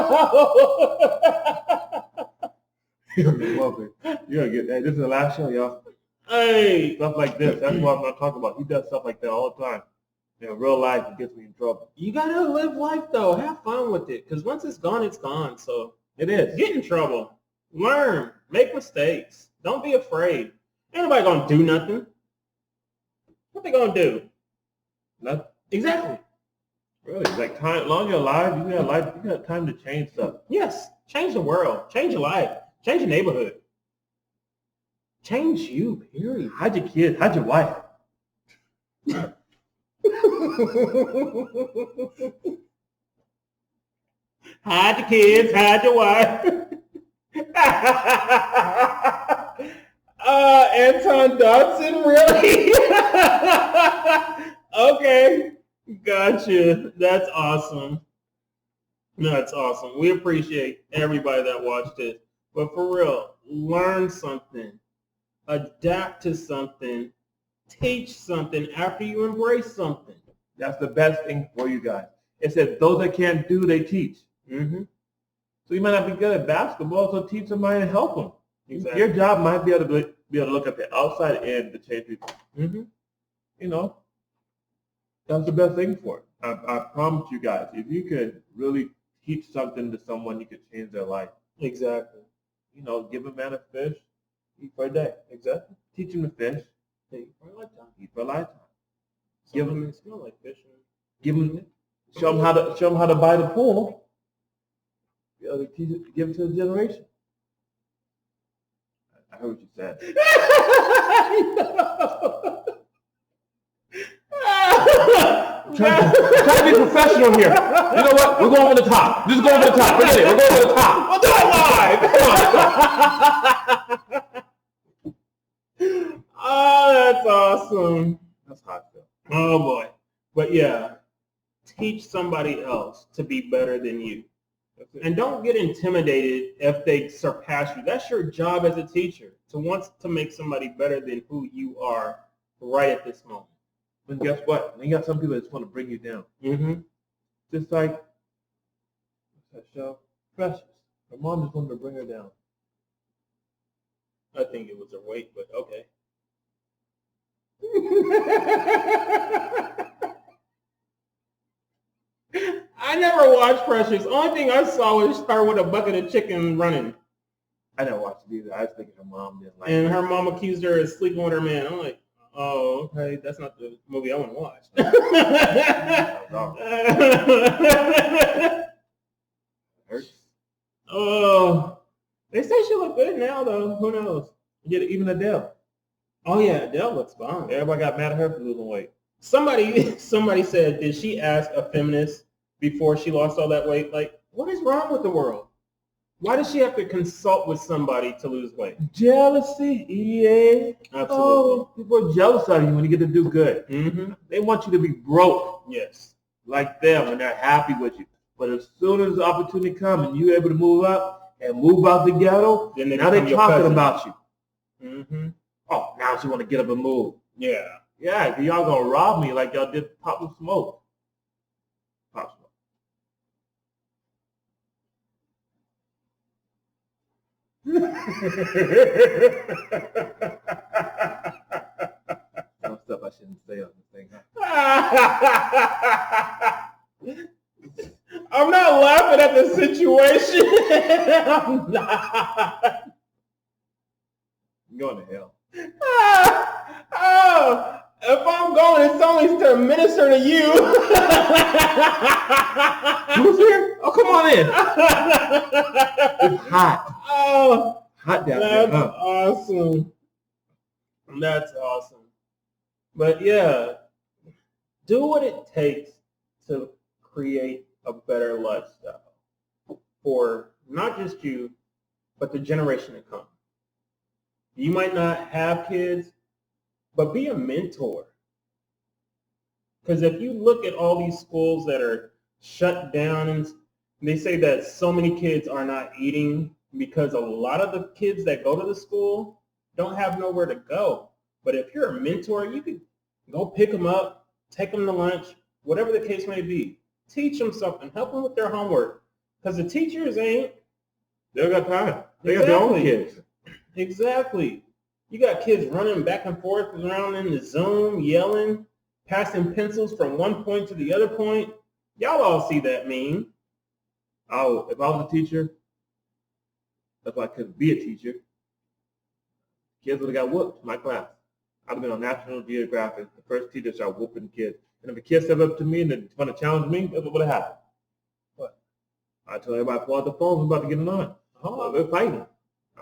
You're going to get that. This is the last show, y'all. Hey. Stuff like this. That's what I'm not talking about. He does stuff like that all the time. In real life, it gets me in trouble. You got to live life, though. Have fun with it. Because once it's gone, it's gone. So it is. Get in trouble. Learn. Make mistakes. Don't be afraid. Ain't nobody going to do nothing. What they going to do? Nothing. Exactly. Really, time. Long you're alive, you got time to change stuff. Yes. Change the world. Change your life. Change your neighborhood. Change you, period. Hide your kids. Hide your wife. Hide your kids. Hide your wife. Anton Dodson, really? Okay. Gotcha. That's awesome. That's awesome. We appreciate everybody that watched it. But for real, learn something. Adapt to something. Teach something after you embrace something. That's the best thing for you guys. It said those that can't do, they teach. Mm-hmm. So you might not be good at basketball, so teach somebody and help them. Exactly. Your job might be able to look at the outside end to change people. Mm-hmm. That's the best thing for it. I promise you guys, if you could really teach something to someone, you could change their life. Exactly. Give a man a fish, eat for a day. Exactly. Teach him to fish, eat for a lifetime. Eat for a lifetime. Give them, They smell like fish. show them how to buy the pool. Give it to the generation. I heard what you said. Trying to be professional here. You know what? We're going over the top. Just go over the top. Forget it. We're going over the top. We'll do it live. Oh, that's awesome. That's how I feel. Oh boy. But yeah, teach somebody else to be better than you. And don't get intimidated if they surpass you. That's your job as a teacher, to want to make somebody better than who you are right at this moment. And guess what? You got some people that just want to bring you down. Mm-hmm. Just like what's that show? Precious. Her mom just wanted to bring her down. I think it was her weight, but okay. I never watched Precious. Only thing I saw was her with a bucket of chicken running. I never watched it either. I was thinking her mom didn't like And it. her mom accused her of sleeping with her man. I'm like, oh, okay, that's not the movie I want to watch. Hurts. Oh, they say she look good now, though. Who knows? Yeah, even Adele. Oh yeah, Adele looks fine. Everybody got mad at her for losing weight. Somebody said, did she ask a feminist before she lost all that weight? Like, what is wrong with the world? Why does she have to consult with somebody to lose weight? Jealousy, yeah. Absolutely. Oh, people are jealous of you when you get to do good. Mm-hmm. They want you to be broke Yes. like them, and they're happy with you. But as soon as the opportunity comes and you're able to move up and move out the ghetto, Then now they're become your talking cousin. about you. Mm-hmm. Oh, now she want to get up and move. Yeah. Yeah, 'cause y'all gonna rob me like y'all did Pop Smoke. Pop Smoke. Some stuff I shouldn't say on this thing. I'm not laughing at the situation. I'm not. I'm going to hell. Oh, if I'm going, it's only to minister to you. Who's here? Oh, come on in. It's hot. Oh, Hot down that's there, huh? awesome. That's awesome. But yeah, do what it takes to create a better lifestyle for not just you, but the generation to come. You might not have kids, but be a mentor. Because if you look at all these schools that are shut down, and they say that so many kids are not eating because a lot of the kids that go to the school don't have nowhere to go. But if you're a mentor, you could go pick them up, take them to lunch, whatever the case may be. Teach them something. Help them with their homework. Because the teachers ain't. They got time. They got their own kids. Exactly. You got kids running back and forth around in the Zoom, yelling, passing pencils from one point to the other point. Y'all all see that meme. Oh, if I was a teacher, if I could be a teacher, kids would have got whooped in my class. I'd have been on National Geographic, the first teacher started whooping kids. And if a kid stepped up to me and they want to challenge me, that's what would have happened. What? I told everybody, pull out the phone, we're about to get it on. Oh, they're fighting.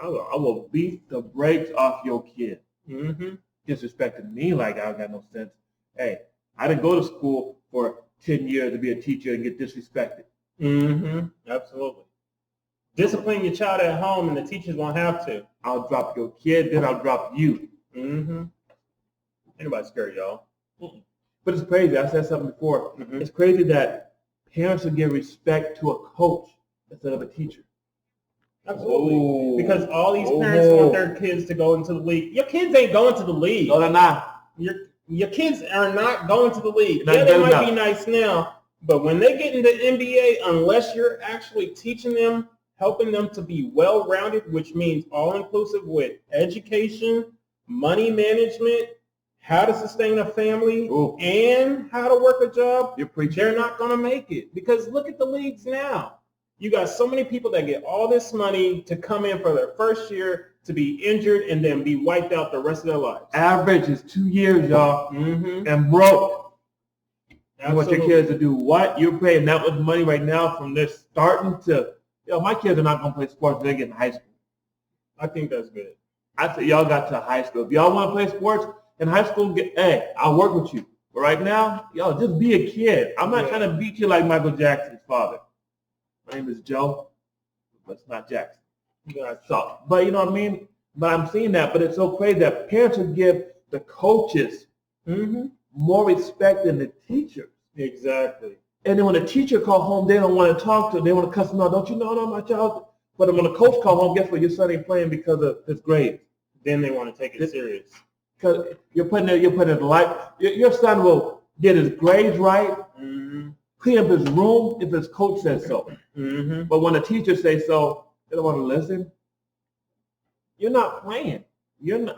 I will beat the brakes off your kid. Mm-hmm. Disrespecting me like I got no sense. Hey, I didn't go to school for 10 years to be a teacher and get disrespected. Mm-hmm. Absolutely. Discipline your child at home and the teachers won't have to. I'll drop your kid, then I'll drop you. Mm-hmm. Anybody scared, y'all? Mm-mm. But it's crazy. I said something before. Mm-hmm. It's crazy that parents will give respect to a coach instead of a teacher. Absolutely. Oh. Because all these parents want their kids to go into the league. Your kids ain't going to the league. No, they're not. Your kids are not going to the league. Not Yeah, they good might enough. be nice now, but when they get into NBA, unless you're actually teaching them, helping them to be well-rounded, which means all-inclusive with education, money management, how to sustain a family, Ooh. and how to work a job, You're preaching. they're not going to make it. Because look at the leagues now. You got so many people that get all this money to come in for their first year, to be injured, and then be wiped out the rest of their lives. Average is 2 years, y'all, Mm-hmm. and broke. You want your kids to do what? You're paying that much money right now from their starting to, my kids are not going to play sports until they get in high school. I think that's good. I say y'all got to high school. If y'all want to play sports in high school, hey, I'll work with you. But right now, y'all just be a kid. I'm not trying to beat you like Michael Jackson's father. My name is Joe, but it's not Jackson. So, but you know what I mean? But I'm seeing that, but it's so crazy that parents will give the coaches more respect than the teachers. Exactly. And then when the teacher call home, they don't want to talk to them. They want to cuss them out. Don't you know my child? But when the coach call home, guess what? Your son ain't playing because of his grades. Then they want to take it serious. Because you're putting it life. Your son will get his grades right, clean up his room if his coach says so. But when the teacher says so, they don't want to listen. You're not playing.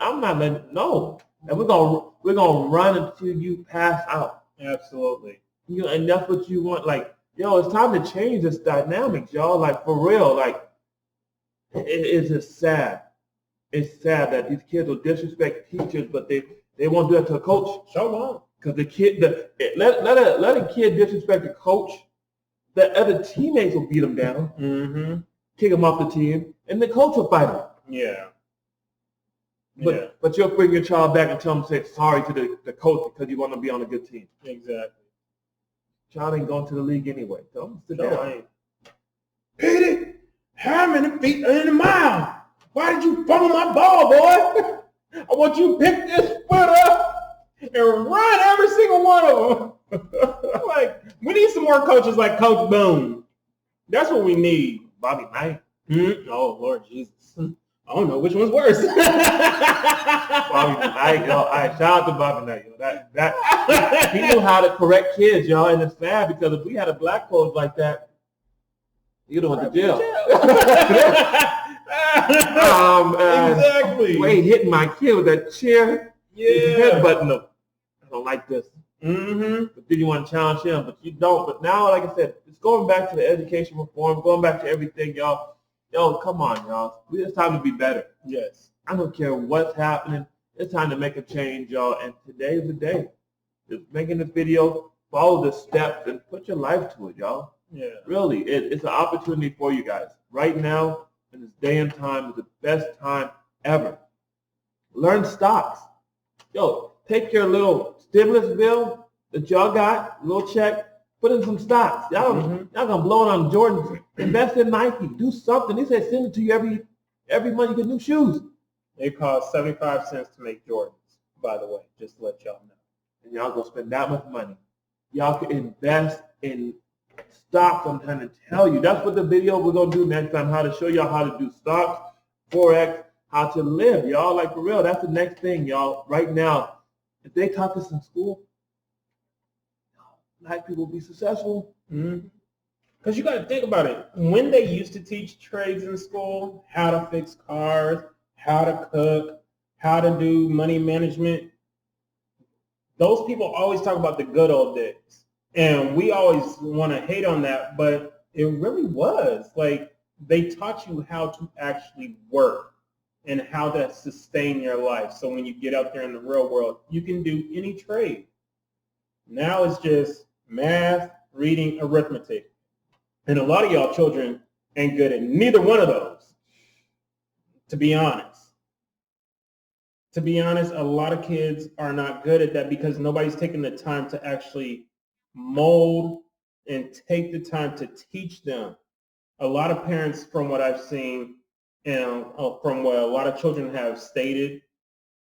I'm not letting. No, and we're gonna run until you pass out. Absolutely. And that's what you want. Like, it's time to change this dynamic, y'all. Like, for real. Like, it's just sad. It's sad that these kids will disrespect teachers, but they won't do that to a coach. So won't. Because the kid, let a kid disrespect the coach, the other teammates will beat them down, kick them off the team, and the coach will fight them. Yeah. But you'll bring your child back and tell them to say sorry to the coach because you want to be on a good team. Exactly. Child ain't going to the league anyway. Tell them to sit down. Petey, how many feet are in the mile? Why did you fumble my ball, boy? I want you to pick this foot up and run every single one of them. Like, we need some more coaches like Coach Boone. That's what we need. Bobby Knight. Oh, Lord Jesus. I don't know which one's worse. Bobby Knight, y'all. All right, shout out to Bobby Knight, y'all. He knew how to correct kids, y'all, and it's sad because if we had a black coach like that, you'd have went to jail. Exactly. Wade hitting my kid with that chair. Yeah. Headbutting them. I don't like this. But then you want to challenge him, but you don't. But now, like I said, it's going back to the education reform, going back to everything, y'all. Come on, y'all. It's time to be better. Yes. I don't care what's happening. It's time to make a change, y'all. And today is the day. Just making this video, follow the steps, and put your life to it, y'all. Yeah. Really, it's an opportunity for you guys. Right now, in this day and time, is the best time ever. Learn stocks. Take your little stimulus bill that y'all got, little check, put in some stocks. Y'all gonna blow it on Jordans. Invest in Nike. Do something. They say send it to you every month. You get new shoes. They cost 75 cents to make Jordans, by the way, just to let y'all know. And y'all gonna spend that much money. Y'all can invest in stocks. I'm trying to tell you. That's what the video we're gonna do next time. How to show y'all how to do stocks, Forex, how to live, y'all. Like, for real, that's the next thing, y'all. Right now, if they taught this in school, black people will be successful. Because you got to think about it. When they used to teach trades in school, how to fix cars, how to cook, how to do money management, those people always talk about the good old days. And we always want to hate on that, but it really was. Like, they taught you how to actually work and how to sustain your life. So when you get out there in the real world, you can do any trade. Now it's just math, reading, arithmetic. And a lot of y'all children ain't good at neither one of those, to be honest. To be honest, a lot of kids are not good at that because nobody's taking the time to actually mold and take the time to teach them. A lot of parents, from what I've seen, and from what a lot of children have stated,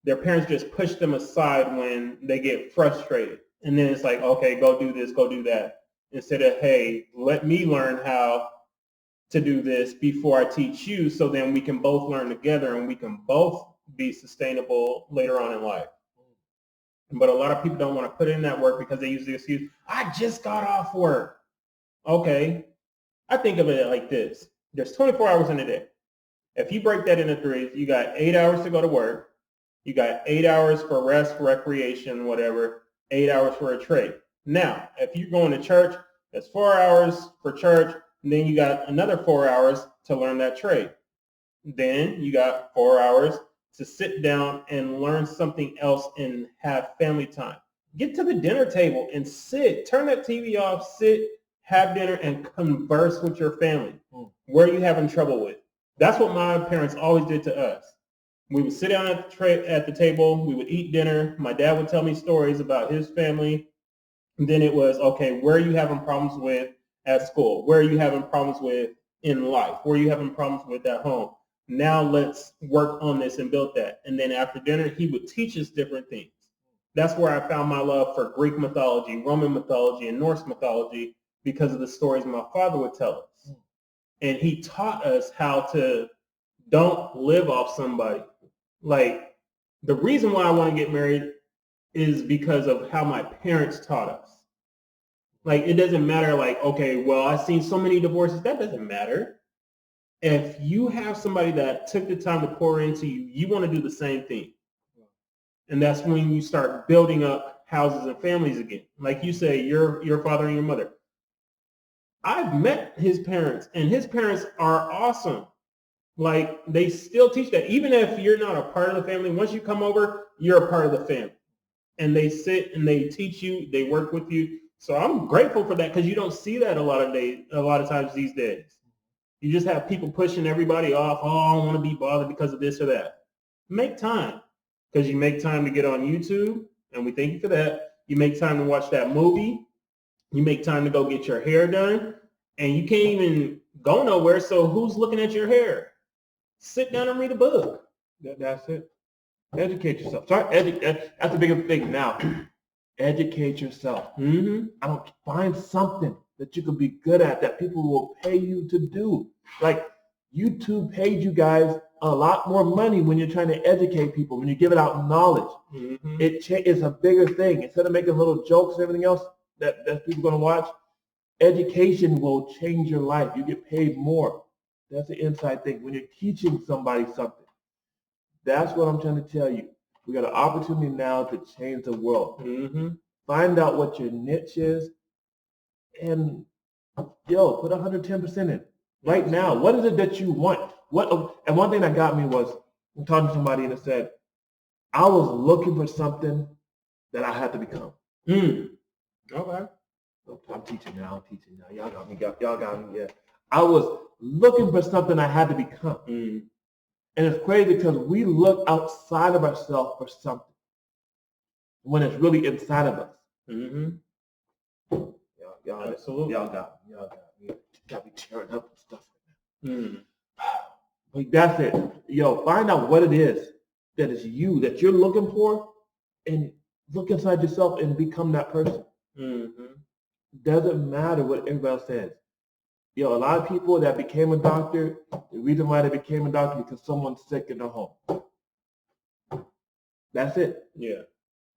their parents just push them aside when they get frustrated. And then it's like, okay, go do this, go do that. Instead of, hey, let me learn how to do this before I teach you, so then we can both learn together and we can both be sustainable later on in life. But a lot of people don't want to put in that work because they use the excuse, I just got off work. Okay, I think of it like this. There's 24 hours in a day. If you break that into three, you got 8 hours to go to work. You got 8 hours for rest, recreation, whatever, 8 hours for a trade. Now, if you're going to church, that's 4 hours for church, and then you got another 4 hours to learn that trade. Then you got 4 hours to sit down and learn something else and have family time. get to the dinner table and sit. Turn that TV off, sit, have dinner, and converse with your family. Where are you having trouble with? That's what my parents always did to us. We would sit down at the table. We would eat dinner. My dad would tell me stories about his family. And then it was, okay, where are you having problems with at school? Where are you having problems with in life? Where are you having problems with at home? Now let's work on this and build that. And then after dinner, he would teach us different things. That's where I found my love for Greek mythology, Roman mythology, and Norse mythology because of the stories my father would tell us. And he taught us how to don't live off somebody. Like, the reason why I want to get married is because of how my parents taught us. Like, it doesn't matter, like, okay, well, I've seen so many divorces. That doesn't matter. If you have somebody that took the time to pour into you, you want to do the same thing. And that's when you start building up houses and families again. Like you say, your father and your mother. I've met his parents, and his parents are awesome. Like, they still teach that. Even if you're not a part of the family, once you come over, you're a part of the family. And they sit and they teach you, they work with you. So I'm grateful for that because you don't see that a lot of times these days. You just have people pushing everybody off. Oh, I don't want to be bothered because of this or that. Make time, because you make time to get on YouTube, and we thank you for that. You make time to watch that movie. You make time to go get your hair done, and you can't even go nowhere. So who's looking at your hair? Sit down and read a book. That's it. Educate yourself. That's the biggest thing now. Educate yourself. I don't find something that you could be good at that people will pay you to do. Like, YouTube paid you guys a lot more money when you're trying to educate people, when you give it out knowledge. It's a bigger thing. Instead of making little jokes and everything else that people are going to watch, education will change your life. You get paid more. That's the inside thing. When you're teaching somebody something, that's what I'm trying to tell you. We got an opportunity now to change the world. Find out what your niche is, and put 110% in. Right now, what is it that you want? And one thing that got me was I'm talking to somebody and it said, I was looking for something that I had to become. Okay. I'm teaching now. Y'all got me. Yeah. I was looking for something I had to become. And it's crazy because we look outside of ourselves for something when it's really inside of us. Y'all, absolutely. Y'all got me. Got me tearing up and stuff right now. Like, that's it. Find out what it is that is you, that you're looking for, and look inside yourself and become that person. Doesn't matter what everybody else says. A lot of people that became a doctor, the reason why they became a doctor is because someone's sick in their home. That's it. Yeah.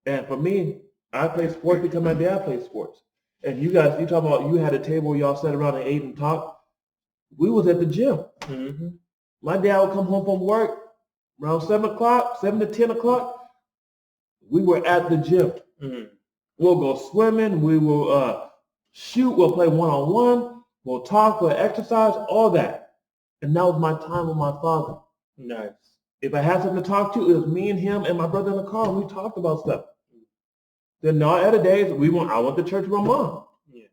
And for me, I play sports because my dad played sports. And you guys, you talk about you had a table where y'all sat around and ate and talked. We was at the gym. My dad would come home from work around 7 to 10 o'clock. We were at the gym. We'll go swimming. We will shoot. We'll play one-on-one. We'll talk. We'll exercise. All that. And that was my time with my father. Nice. If I had something to talk to, it was me and him and my brother in the car. And we talked about stuff. Then no other days, I went to church with my mom. Yeah.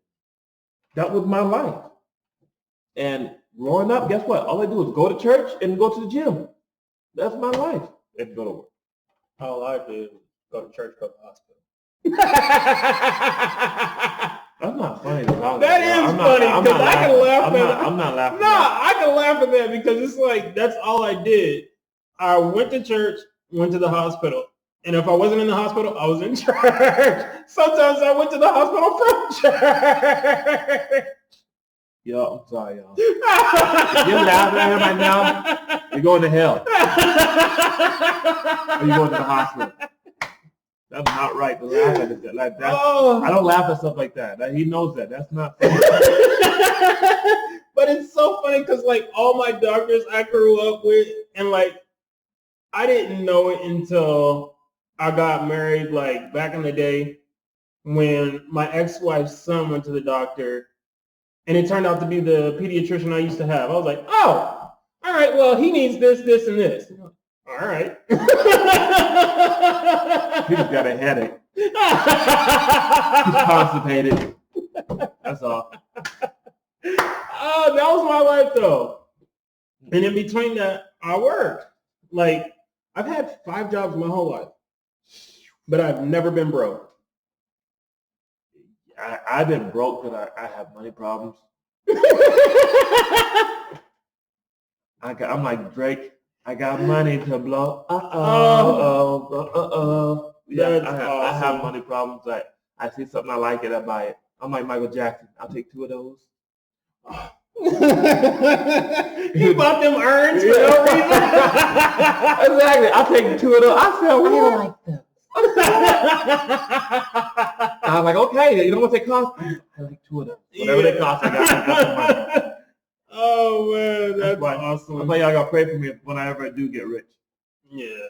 That was my life. And growing up, guess what? All I do is go to church and go to the gym. That's my life. And go to work. All I do is go to church, go to the hospital. That's not funny. That is funny because I can laugh at that. I'm not laughing. No, I can laugh at that because it's like, that's all I did. I went to church, went to the hospital. And if I wasn't in the hospital, I was in church. Sometimes I went to the hospital from church. Yo, I'm sorry, y'all. If you're laughing at him right now, you're going to hell. Or you're going to the hospital. That's not right to laugh at it like that. I don't laugh at stuff like that. He knows that. That's not funny. But it's so funny because, like, all my doctors I grew up with, and, like, I didn't know it until I got married, like, back in the day when my ex-wife's son went to the doctor, and it turned out to be the pediatrician I used to have. I was like, oh, all right, well, he needs this, this, and this. All right. He just got a headache. He's constipated. That's all. Oh, that was my life though. And in between that, I worked. Like, I've had 5 jobs my whole life, but I've never been broke. I've been broke because I have money problems. I'm like Drake. I got money to blow. Yeah, I have money problems. I see something I like it, I buy it. I'm like Michael Jackson. I'll take 2 of those. You bought them urns for no reason. Exactly. I'll take 2 of those. I sell one. like them. I was like, okay, you know what they cost? I like 2 of them. Whatever they cost, I got some money. Oh man, that's awesome. That's why y'all gotta pray for me when I ever do get rich. Yeah.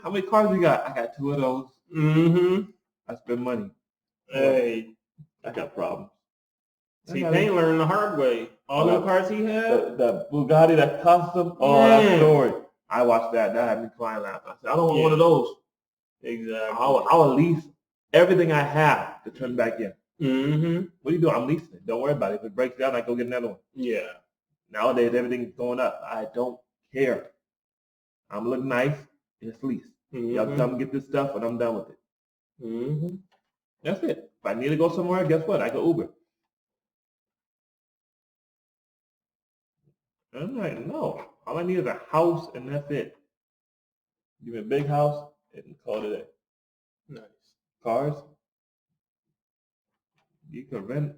How many cars you got? I got 2 of those. Mm-hmm. I spend money. Hey, I got problems. T-Pain learned the hard way. All the cars he had. The Bugatti, that custom. Oh, that story. I watched that. That had me crying laughing. I said, I don't want one of those. Exactly. I'll lease everything I have to turn back in. Mm-hmm. What do you do? I'm leasing it. Don't worry about it. If it breaks down, I go get another one. Yeah. Nowadays, everything's going up. I don't care. I'm looking nice. It's leased. Mm-hmm. Y'all come get this stuff, and I'm done with it. Mm-hmm. That's it. If I need to go somewhere, guess what? I go Uber. I'm like, no. All I need is a house, and that's it. Give me a big house, and call it a day. Nice. Cars. You can rent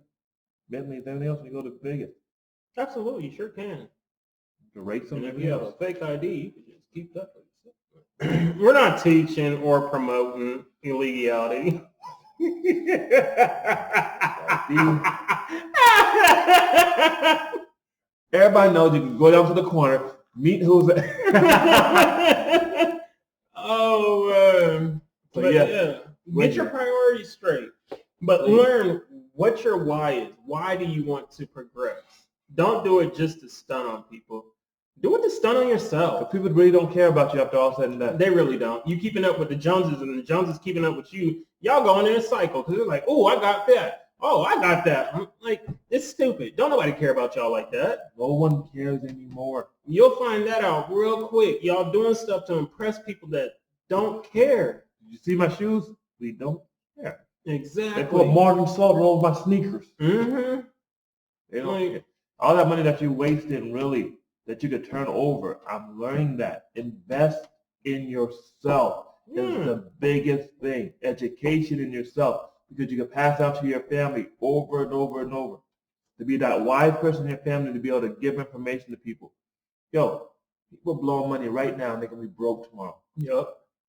Bentleys, everything else when you go to Vegas. Absolutely, you sure can. You can race them. And if you have a fake ID, you can just keep that for yourself. We're not teaching or promoting illegality. Everybody knows you can go down to the corner, meet who's Oh man. But yeah, get your priorities straight. But learn what your why is. Why do you want to progress? Don't do it just to stun on people. Do it to stun on yourself. But people really don't care about you after all said and done. They really don't. You keeping up with the Joneses and the Joneses keeping up with you. Y'all going in a cycle because they're like, oh, I got that. Oh, I got that. I'm like, it's stupid. Don't nobody care about y'all like that. No one cares anymore. You'll find that out real quick. Y'all doing stuff to impress people that don't care. Did you see my shoes? We don't care. Exactly. They put Morgan salt all over my sneakers. Mm-hmm. They don't care. All that money that you wasted, really, that you could turn over, I'm learning that. Invest in yourself is the biggest thing. Education in yourself, because you can pass out to your family over and over and over. To be that wise person in your family, to be able to give information to people. Yo, people blowing money right now and they're going to be broke tomorrow. Yep.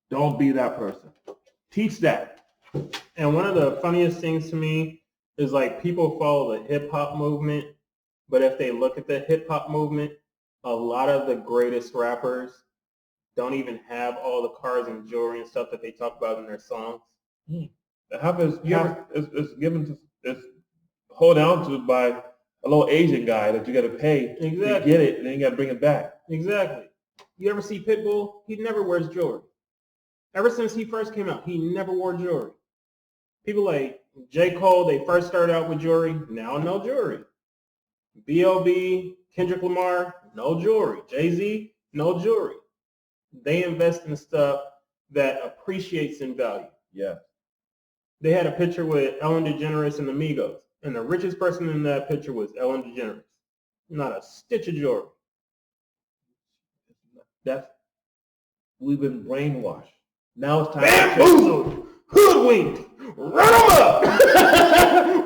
Don't be that person. Teach that. And one of the funniest things to me is like people follow the hip hop movement, but if they look at the hip hop movement, a lot of the greatest rappers don't even have all the cars and jewelry and stuff that they talk about in their songs. The half is given to, it's hold down to by a little Asian guy that you got to pay to get it, and then you got to bring it back. Exactly. You ever see Pitbull? He never wears jewelry. Ever since he first came out, he never wore jewelry. People like J. Cole, they first started out with jewelry, now no jewelry. B.O.B., Kendrick Lamar, no jewelry. Jay-Z, no jewelry. They invest in stuff that appreciates in value. Yeah. They had a picture with Ellen DeGeneres and the Migos, and the richest person in that picture was Ellen DeGeneres. Not a stitch of jewelry. We've been brainwashed. Now it's time bamboozled, hoodwinked, run them up.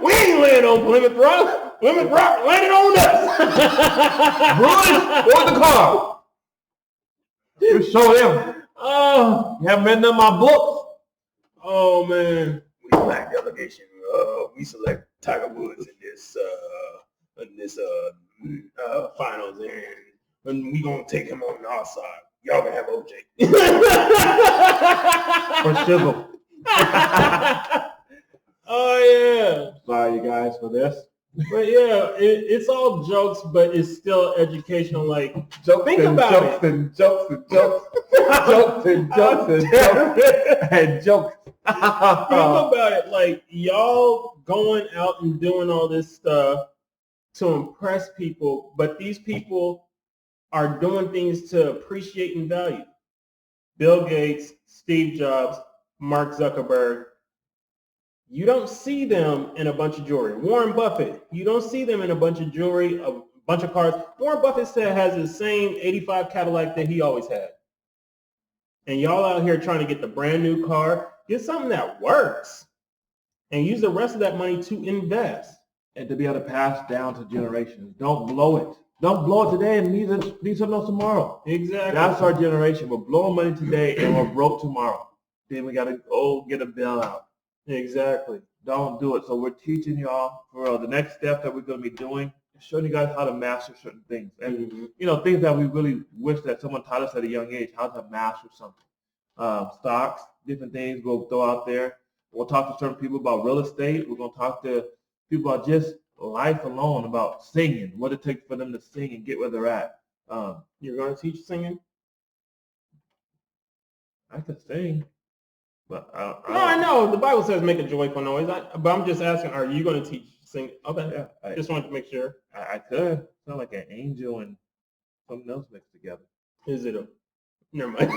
We ain't laying on Plymouth Rock. Plymouth Rock landed on us. Bruins or the car. You show them. Oh, you haven't been in my books. Oh man. We black delegation. We select Tiger Woods in this finals, and we gonna take him on our side. Y'all can have OJ. For Shizzle. Oh yeah. Sorry, you guys, for this. But yeah, it's all jokes, but it's still educational. Like, Jokes think and about jokes it. and jokes and jokes, jokes and jokes and jokes and jokes. Think about it. Like, y'all going out and doing all this stuff to impress people, but these people are doing things to appreciate and value. Bill Gates, Steve Jobs, Mark Zuckerberg. You don't see them in a bunch of jewelry. Warren Buffett, you don't see them in a bunch of jewelry, a bunch of cars. Warren Buffett said has the same 85 Cadillac that he always had. And y'all out here trying to get the brand new car, get something that works and use the rest of that money to invest. And to be able to pass down to generations. Don't blow it. Don't blow it today and need something else tomorrow. Exactly. That's our generation. We're blowing money today and we're broke tomorrow. Then we got to go get a bailout. Exactly. Don't do it. So we're teaching y'all for the next step that we're going to be doing, showing you guys how to master certain things. And, things that we really wish that someone taught us at a young age, how to master something. Stocks, different things we'll throw out there. We'll talk to certain people about real estate. We're going to talk to people about just life alone, about singing, what it takes for them to sing and get where they're at. You're going to teach singing? I could sing. But I know. The Bible says make a joyful noise. But I'm just asking, are you going to teach singing? Okay. Yeah, I just wanted to make sure. I could. Sound like an angel and something else mixed together. Is it a... Never mind.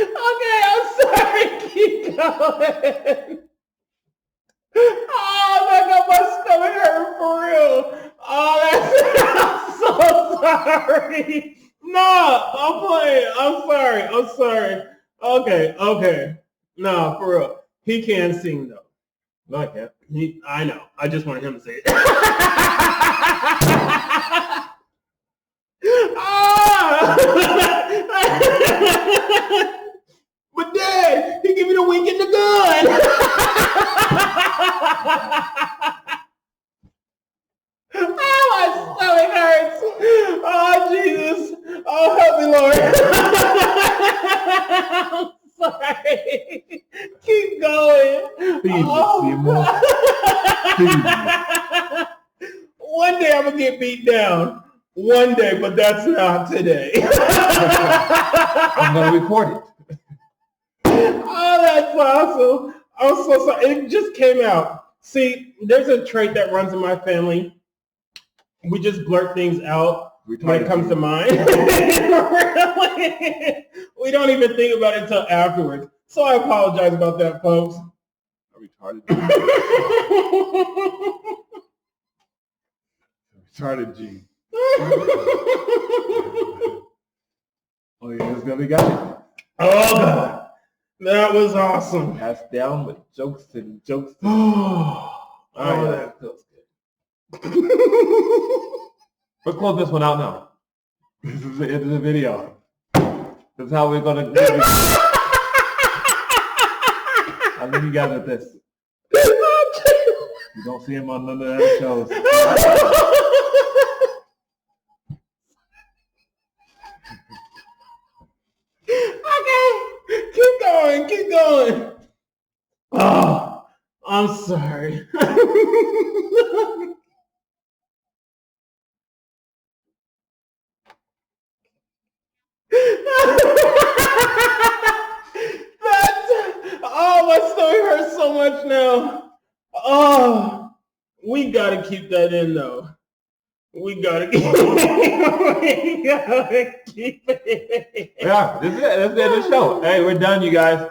Okay, I'm sorry. Keep going. Oh, that got my stomach hurt for real. Oh, I'm so sorry. No, I'm playing. I'm sorry. Okay. No, for real. He can sing though. No, I can't. I know. I just wanted him to say it. But Dad, he give me the wink and the gun. Oh, my stomach hurts. Oh, Jesus. Oh, help me, Lord. I'm sorry. Keep going. Please, Seymour. One day I'm going to get beat down. One day, but that's not today. I'm going to record it. Oh, that's awesome. I'm so sorry. It just came out. See, there's a trait that runs in my family. We just blurt things out when it comes to mind. Really? We don't even think about it until afterwards. So I apologize about that, folks. Retarded. Retarded G. Oh yeah, it's gonna be got it. Oh God, that was awesome. Pass down with jokes and jokes. That feels good. We'll close this one out now. This is the end of the video. This is how we're gonna. I'll leave you guys with this. You don't see him on none of the other shows. Okay, keep going. Oh, I'm sorry. Oh, my stomach hurts so much now. Oh, we gotta keep that in though. We gotta keep it. Yeah, this is it. That's the end of the show. Hey, we're done, you guys.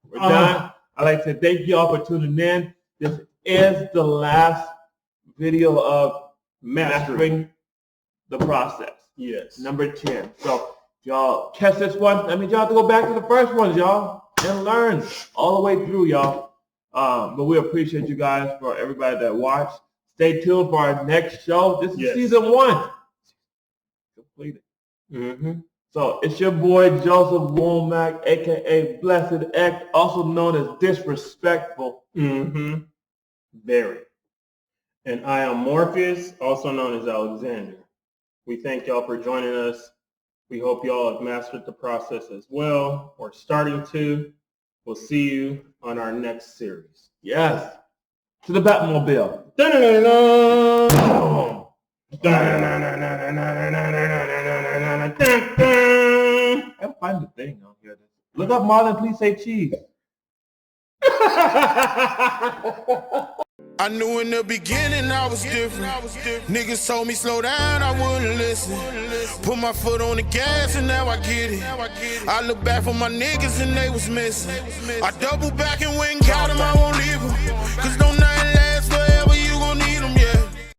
We're done. I'd like to say thank you all for tuning in. This is the last video of mastering the process. Yes. Number 10. So y'all catch this one. That means y'all have to go back to the first ones, y'all, and learn all the way through, y'all. But we appreciate you guys, for everybody that watched. Stay tuned for our next show. This is season 1. Completed. So it's your boy Joseph Womack, aka Blessit X, also known as Disrespectful. Very. And I am Morpheus, also known as Alexander. We thank y'all for joining us. We hope y'all have mastered the process as well, or starting to. We'll see you on our next series. Yes. To the Batmobile. I gotta find the thing out here. Look up Marlon, please say cheese. I knew in the beginning I was different. Niggas told me slow down, I wouldn't listen. Put my foot on the gas and now I get it. I look back for my niggas and they was missing. I double back and went and got them, I won't leave them. Cause don't